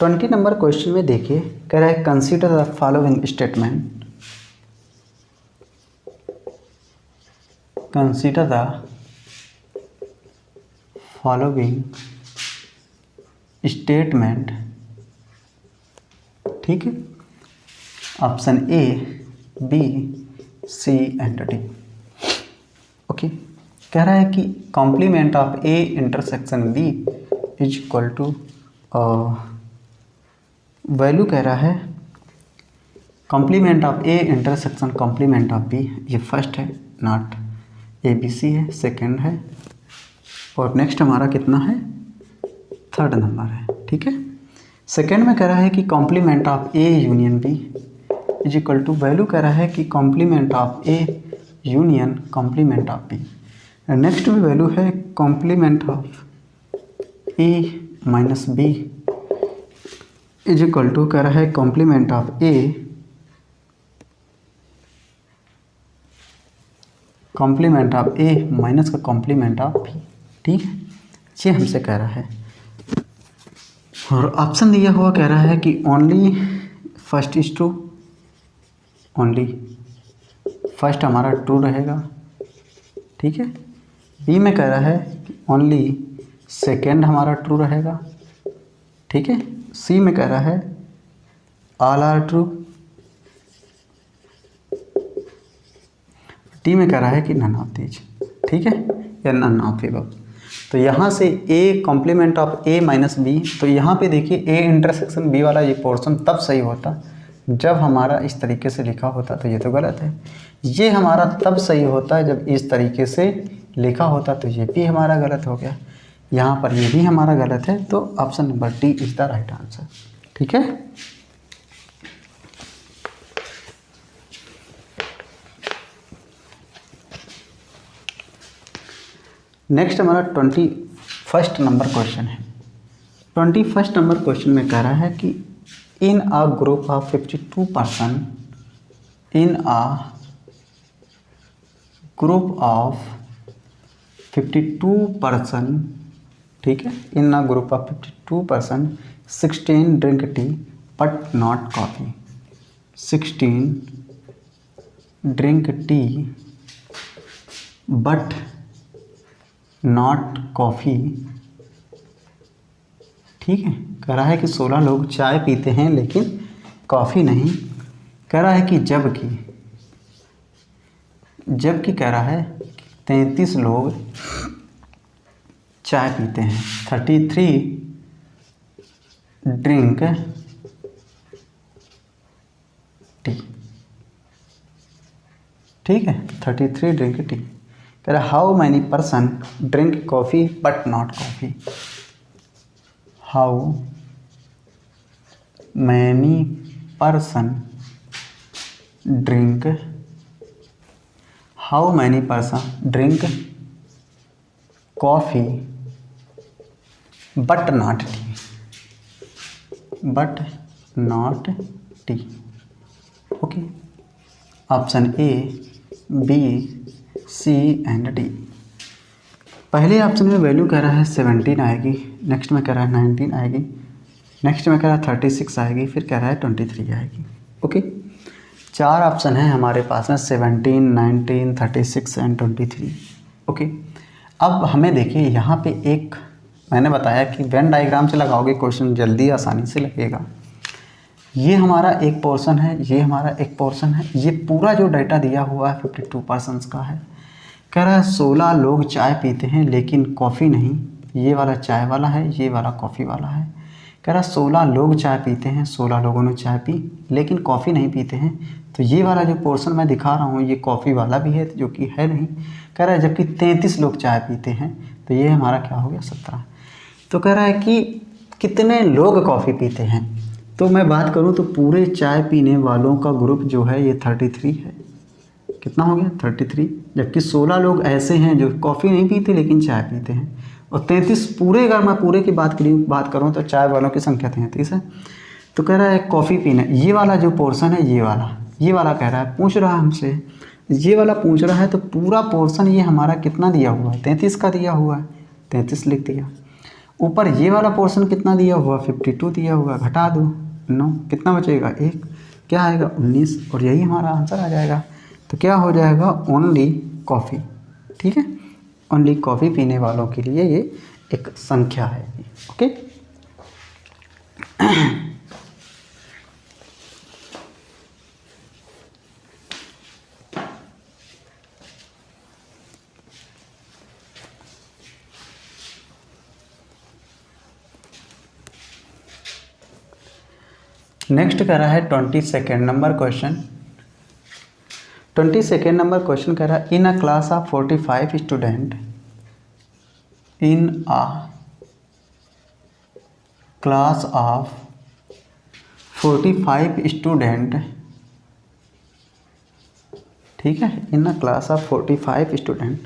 20 नंबर क्वेश्चन में देखिए, कह रहा है consider the following statement, consider the following statement. ठीक है, option A, B, C and D. Okay, कह रहा है कि complement of A intersection B is equal to value कह रहा है complement of A intersection complement of B, ये फर्स्ट है नॉट ए बी सी है, सेकंड है, और नेक्स्ट हमारा कितना है, थर्ड नंबर है। ठीक है, सेकंड में कह रहा है कि complement of A union B is equal to value कह रहा है कि complement of A union complement of B. Next में वैल्यू है complement of A minus B is equal to कह रहा है complement of A complement of A minus का कॉम्प्लीमेंट ऑफ बी। ठीक है, ये हमसे कह रहा है, और ऑप्शन दिया हुआ कह रहा है कि only first is true, only first हमारा ट्रू रहेगा। ठीक है, बी में कह रहा है कि ओनली सेकेंड हमारा ट्रू रहेगा। ठीक है, सी में कह रहा है ऑल आर ट्रू, डी में कह रहा है कि नन ऑफ दीज। ठीक है, या नन ऑफ एबव। तो यहाँ से a complement of A minus B, तो यहाँ पे देखिए ए इंटरसेक्शन बी वाला ये पोर्शन तब सही होता जब हमारा इस तरीके से लिखा होता, तो ये तो गलत है। ये हमारा तब सही होता है जब इस तरीके से लिखा होता, तो ये भी हमारा गलत हो गया। यहाँ पर ये भी हमारा गलत है, तो option number D is the right answer. ठीक है, नेक्स्ट हमारा 21 नंबर क्वेश्चन है। 21 नंबर क्वेश्चन में कह रहा है कि in a group of 52 person, in a group of 52 person, ठीक है, in a group of 52 person 16 drink tea but not coffee, 16 drink tea but not coffee. ठीक है, कह रहा है कि 16 लोग चाय पीते हैं लेकिन कॉफ़ी नहीं। कह रहा है कि जबकि कह रहा है 33 लोग चाय पीते हैं, 33 ड्रिंक टी। ठीक है, 33 ड्रिंक टी। कह रहा how many person drink coffee but not coffee, how many person drink, how many person drink coffee but not tea, but not tea. Okay, option A, B, C and D. पहले option में value कह रहा है 17 आएगी, next में कह रहा है 19 आएगी, नेक्स्ट में कह रहा है 36 आएगी, फिर कह रहा है 23 आएगी। ओके, 4 ऑप्शन है हमारे पास में, 17, 19, 36 एंड 23। ओके, अब हमें देखिए यहाँ पे एक मैंने बताया कि वेन डायग्राम से लगाओगे क्वेश्चन जल्दी आसानी से लगेगा। ये हमारा एक पोर्शन है, ये हमारा एक पोर्शन है, ये पूरा जो डाटा दिया हुआ है 52 पर्सन्स का है। कह रहा है 16 लोग चाय पीते हैं लेकिन कॉफ़ी नहीं, ये वाला चाय वाला है, ये वाला कॉफ़ी वाला है। कह रहा 16 लोग चाय पीते हैं, 16 लोगों ने चाय पी लेकिन कॉफ़ी नहीं पीते हैं, तो ये वाला जो पोर्शन मैं दिखा रहा हूँ ये कॉफ़ी वाला भी है जो कि है नहीं। कह रहा है जबकि 33 लोग चाय पीते हैं, तो ये हमारा क्या हो गया 17। तो कह रहा है कि कितने लोग कॉफ़ी पीते हैं, तो मैं बात करूँ तो पूरे चाय पीने वालों का ग्रुप जो है ये 33 है। कितना हो गया 33, जबकि 16 लोग ऐसे हैं जो कॉफ़ी नहीं पीते लेकिन चाय पीते हैं, और 33 पूरे, अगर मैं पूरे की बात करूँ तो चाय वालों की संख्या 33 है। तो कह रहा है कॉफ़ी पीना, ये वाला जो पोर्शन है ये वाला कह रहा है, पूछ रहा है हमसे, ये वाला पूछ रहा है, तो पूरा पोर्शन ये हमारा कितना दिया हुआ है 33 का दिया हुआ है, 33 लिख दिया। ऊपर ये वाला पोर्शन कितना दिया हुआ 52 दिया हुआ, घटा दो 9, कितना बचेगा 1, क्या आएगा 19, और यही हमारा आंसर आ जाएगा। तो क्या हो जाएगा ओनली कॉफ़ी। ठीक है, ओनली कॉफ़ी पीने वालों के लिए ये एक संख्या है। ओके, नेक्स्ट कह रहा है 22 नंबर क्वेश्चन। 22 नंबर क्वेश्चन कह रहा है in a class of 45 student, in a class of 45 student, ठीक है, in a class of 45 student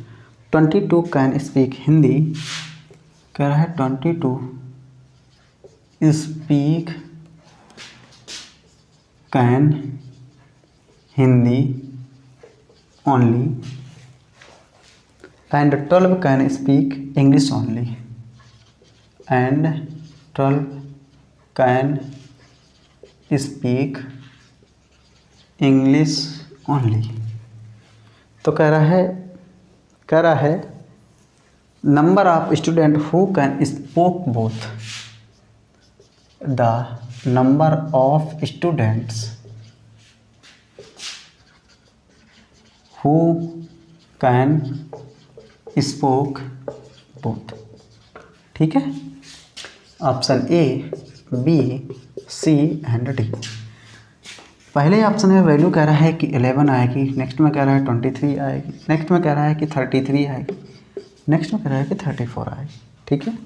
22 can speak Hindi, कह रहा है 22 speak can Hindi only and 12 can speak English only, and 12 can speak English only. तो कह रहा है number of student who can spoke both, the number of students who can spoke both, ठीक है, option A, B, C and D. पहले option में value कह रहा है कि 11 आएगी, नेक्स्ट में कह रहा है 23 आएगी, नेक्स्ट में कह रहा है कि 33 आएगी, नेक्स्ट में कह रहा है कि 34 आएगी, ठीक है।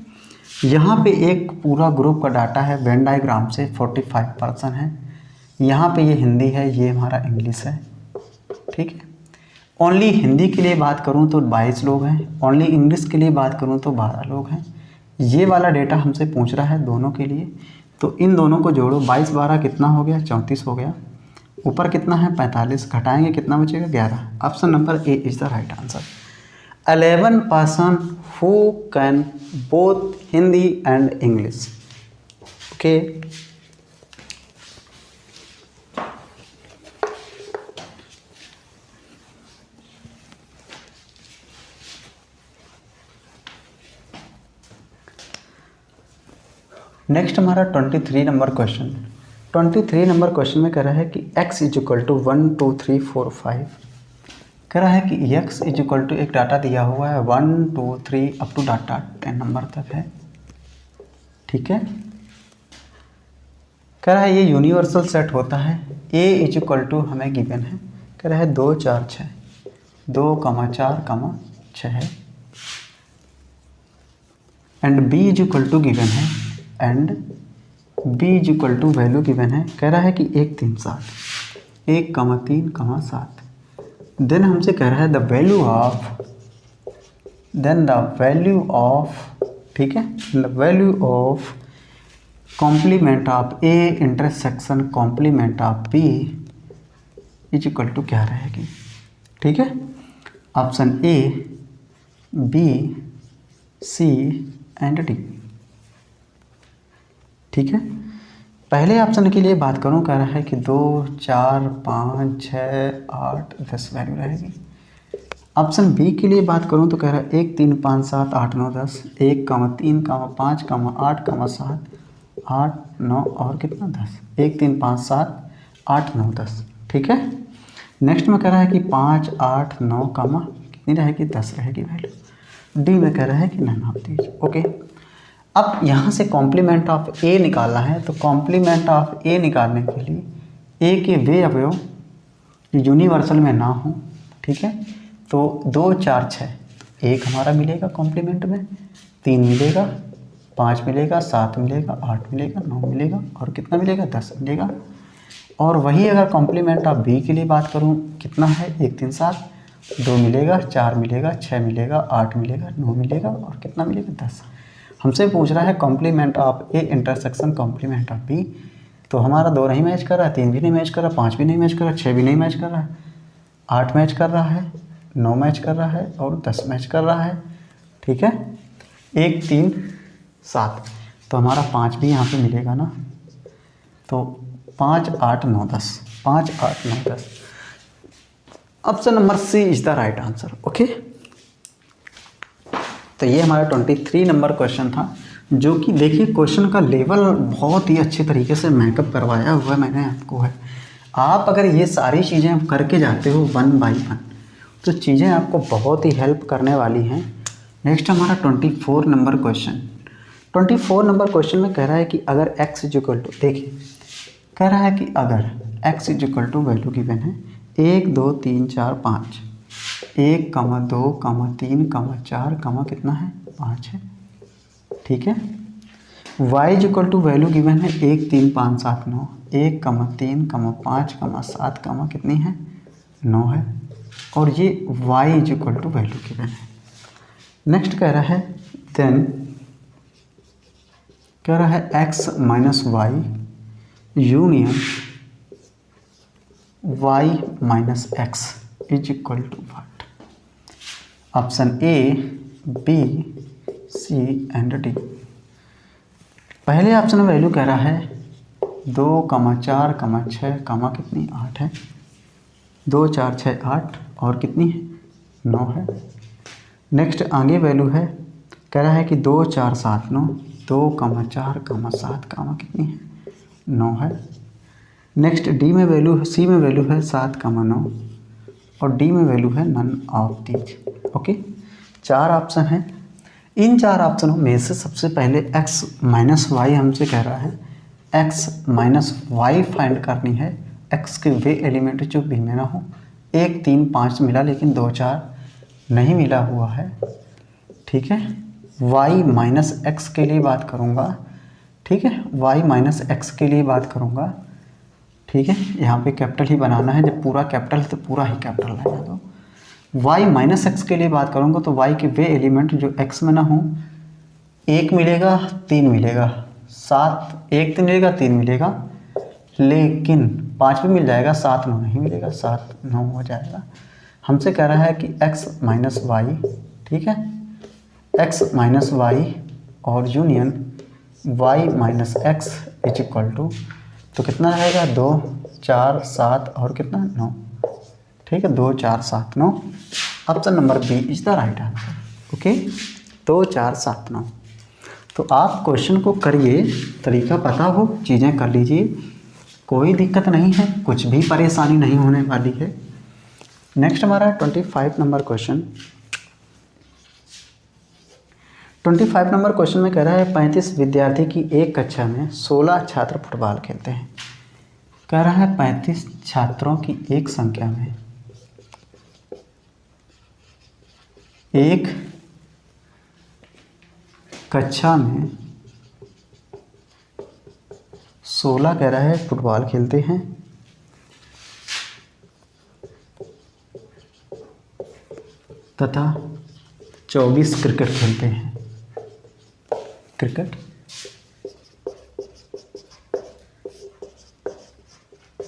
यहाँ पे एक पूरा ग्रुप का डाटा है वेन डायग्राम से 45 पर्सन है, यहाँ पे ये हिंदी है, ये हमारा इंग्लिश है, ठीक है। ओनली हिंदी के लिए बात करूँ तो 22 लोग हैं, ओनली इंग्लिश के लिए बात करूँ तो 12 लोग हैं। ये वाला डेटा हमसे पूछ रहा है दोनों के लिए, तो इन दोनों को जोड़ो, 22 12 कितना हो गया, 34 हो गया, ऊपर कितना है 45, घटाएंगे कितना बचेगा 11। Option number A is the right answer. 11 person who can both Hindi and English, okay. Next हमारा 23 नंबर क्वेश्चन। 23 नंबर क्वेश्चन में कह रहा है कि x इज इक्वल टू 1 2 3 4 5, कह रहा है कि x इज इक्वल टू एक डाटा दिया हुआ है 1 2 3 अप टू डाटा 10 नंबर तक है, ठीक है। कह रहा है ये यूनिवर्सल सेट होता है, a इज इक्वल टू हमें गिवन है, कह रहा है 2 4 6, 2 4 6 है, and b is equal to given है, and b is equal to value given है, कह रहा है कि 1 3 7, 1 3 7, देन हमसे कह रहा है द वैल्यू ऑफ, ठीक है, the value of complement of a intersection complement of b is equal to क्या रहेगी, ठीक है, option A, B, C and D, ठीक है। पहले ऑप्शन के लिए बात करूं, कह रहा है कि 2 4 5 6 8 10 वैल्यू रहेगी। ऑप्शन बी के लिए बात करूं तो कह रहा है 1 3 5 7 8 9 10, 1 3 5 8 7 8 9 और कितना 10, 1 3 5 7 8 9 10, ठीक है। नेक्स्ट में कह रहा है कि 5 8 9 कितनी रहेगी 10 रहेगी वैल्यू। डी में कह रहा है कि नन ऑफ दीज, ओके। अब यहाँ से कॉम्प्लीमेंट ऑफ ए निकालना है, तो कॉम्प्लीमेंट ऑफ ए निकालने के लिए ए के वे अवयव यूनिवर्सल में ना हो, ठीक है। तो 2 4 6, 1 हमारा मिलेगा कॉम्प्लीमेंट में, 3 मिलेगा, 5 मिलेगा, 7 मिलेगा, 8 मिलेगा, 9 मिलेगा और कितना मिलेगा 10 मिलेगा। और वही अगर कॉम्प्लीमेंट ऑफ बी के लिए बात करूँ, कितना है 1 3 7, 2 मिलेगा, 4 मिलेगा, 6 मिलेगा, 8 मिलेगा, 9 मिलेगा और कितना मिलेगा 10। हमसे पूछ रहा है complement of A intersection complement of B, तो हमारा 2 नहीं मैच कर रहा है, 3 भी नहीं मैच कर रहा, 5 भी नहीं मैच कर रहा, 6 भी नहीं मैच कर रहा है, 8 मैच कर रहा है, 9 मैच कर रहा है और 10 मैच कर रहा है, ठीक है। 1 3 7, तो हमारा 5 भी यहाँ पे मिलेगा ना, तो 5 8 9 10, 5 8 9 10, option number C is the right answer, okay. तो ये हमारा 23 नंबर क्वेश्चन था, जो कि देखिए क्वेश्चन का लेवल बहुत ही अच्छे तरीके से मेकअप करवाया हुआ मैंने आपको है। आप अगर ये सारी चीज़ें करके जाते हो 1 बाई 1, तो चीज़ें आपको बहुत ही हेल्प करने वाली हैं। नेक्स्ट हमारा 24 नंबर क्वेश्चन। 24 नंबर क्वेश्चन में कह रहा है कि अगर x इज इक्वल टू, देखिए कह रहा है कि अगर x is equal to value given है 1 2 3 4 5, 1 2 3 4 कितना है 5 है, ठीक है। y is equal to value given है 1 3 5 7 9, 1 3 5 7 कितनी है 9 है, और ये y is equal to value given है। नेक्स्ट कह रहा है देन कह रहा है x minus Y union y minus X is equal to what. Option A B C and D. पहले ऑप्शन में वैल्यू कह रहा है 2 4 6 कितनी 8 है, 2 4 6 8 और कितनी है 9 है। नेक्स्ट आगे वैल्यू है कह रहा है कि 2 4 7 9, 2 4 7 कितनी है 9 है। नेक्स्ट डी में वैल्यू है, सी में वैल्यू है 7 9 और डी में वैल्यू है none of these. Okay, 4 option है। इन 4 ऑप्शनों में से सबसे पहले x माइनस वाई हमसे कह रहा है x माइनस वाई फाइंड करनी है। x के वे एलिमेंट जो बी में ना हो, 1 3 5 मिला लेकिन 2 4 नहीं मिला हुआ है, ठीक है। y माइनस एक्स के लिए बात करूँगा, ठीक है, y माइनस एक्स के लिए बात करूँगा, ठीक है। यहाँ पे कैपिटल ही बनाना है, जब पूरा कैपिटल है तो पूरा ही कैपिटल रहना दो। y माइनस एक्स के लिए बात करूँगा तो y के वे एलिमेंट जो x में ना हो, 1 मिलेगा 3 मिलेगा, 7 1 3 मिलेगा 3 मिलेगा, लेकिन 5 भी मिल जाएगा, 7 9 नहीं मिलेगा, 7 9 हो जाएगा। हमसे कह रहा है कि x माइनस वाई, ठीक है, x माइनस वाई और union y minus X is equal to, तो कितना रहेगा 2 4 7 और कितना 9, ठीक है, 2 4 7 9। Option number B is the right answer. Okay, 2 4 7 9। तो आप क्वेश्चन को करिए, तरीका पता हो, चीज़ें कर लीजिए, कोई दिक्कत नहीं है, कुछ भी परेशानी नहीं होने वाली है। नेक्स्ट हमारा 25 नंबर क्वेश्चन। 25 नंबर क्वेश्चन में कह रहा है 35 विद्यार्थी की एक कक्षा में 16 छात्र फुटबॉल खेलते हैं। कह रहा है 35 छात्रों की एक संख्या में एक कक्षा में 16 कह रहा है फुटबॉल खेलते हैं, तथा 24 क्रिकेट खेलते हैं। क्रिकेट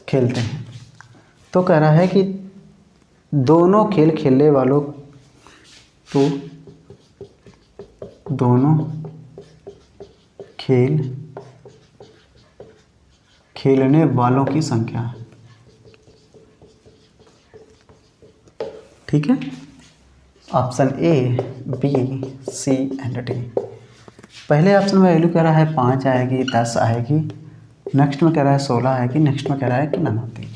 खेलते हैं, तो कह रहा है कि दोनों खेल खेलने वालों, तो दोनों खेल खेलने वालों की संख्या, ठीक है। Option A B C and D. पहले ऑप्शन में वैल्यू कह रहा है 5 आएगी, 10 आएगी, नेक्स्ट में कह रहा है 16 आएगी, नेक्स्ट में कह रहा है कि नन आती।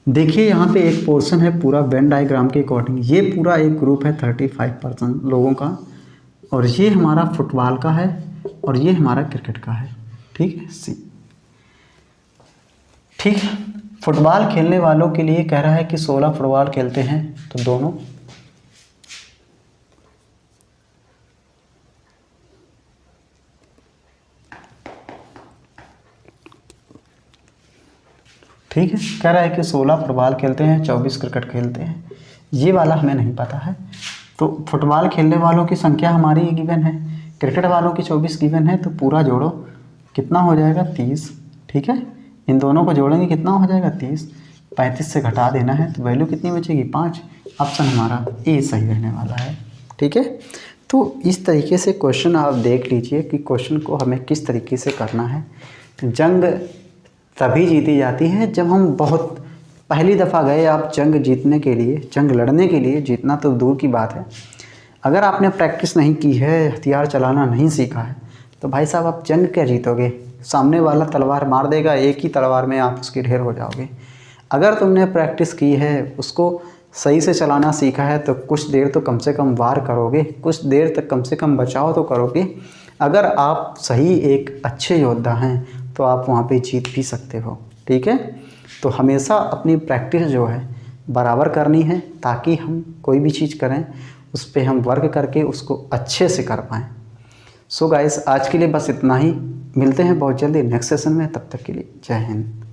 देखिए यहाँ पे एक पोर्शन है पूरा वेन डायग्राम के अकॉर्डिंग, ये पूरा एक ग्रुप है 35% लोगों का, और ये हमारा फुटबॉल का है और ये हमारा क्रिकेट का है, ठीक है, सी। ठीक है, फुटबॉल खेलने वालों के लिए कह रहा है कि 16 फुटबॉल खेलते हैं, तो दोनों, ठीक है, कह रहा है कि 16 फुटबॉल खेलते हैं, 24 क्रिकेट खेलते हैं। ये वाला हमें नहीं पता है, तो फुटबॉल खेलने वालों की संख्या हमारी गिवन है, क्रिकेट वालों की 24 गिवन है, तो पूरा जोड़ो कितना हो जाएगा 30, ठीक है। इन दोनों को जोड़ेंगे कितना हो जाएगा 30, 35 से घटा देना है तो वैल्यू कितनी बचेगी 5। ऑप्शन हमारा ए सही रहने वाला है, ठीक है। तो इस तरीके से क्वेश्चन आप देख लीजिए कि क्वेश्चन को हमें किस तरीके से करना है। जंग तभी जीती जाती है जब हम बहुत पहली दफ़ा गए, आप जंग जीतने के लिए, जंग लड़ने के लिए, जीतना तो दूर की बात है, अगर आपने प्रैक्टिस नहीं की है, हथियार चलाना नहीं सीखा है, तो भाई साहब आप जंग क्या जीतोगे। सामने वाला तलवार मार देगा, एक ही तलवार में आप उसकी ढेर हो जाओगे। अगर तुमने प्रैक्टिस की है, उसको सही से चलाना सीखा है, तो कुछ देर तो कम से कम वार करोगे, कुछ देर तक कम से कम बचाव तो करोगे। अगर आप सही एक अच्छे योद्धा हैं तो आप वहाँ पे जीत भी सकते हो। ठीक है, तो हमेशा अपनी प्रैक्टिस जो है बराबर करनी है, ताकि हम कोई भी चीज़ करें उस पर हम वर्क करके उसको अच्छे से कर पाएँ। सो गाइस, आज के लिए बस इतना ही। मिलते हैं बहुत जल्दी नेक्स्ट सेशन में, तब तक के लिए जय हिंद।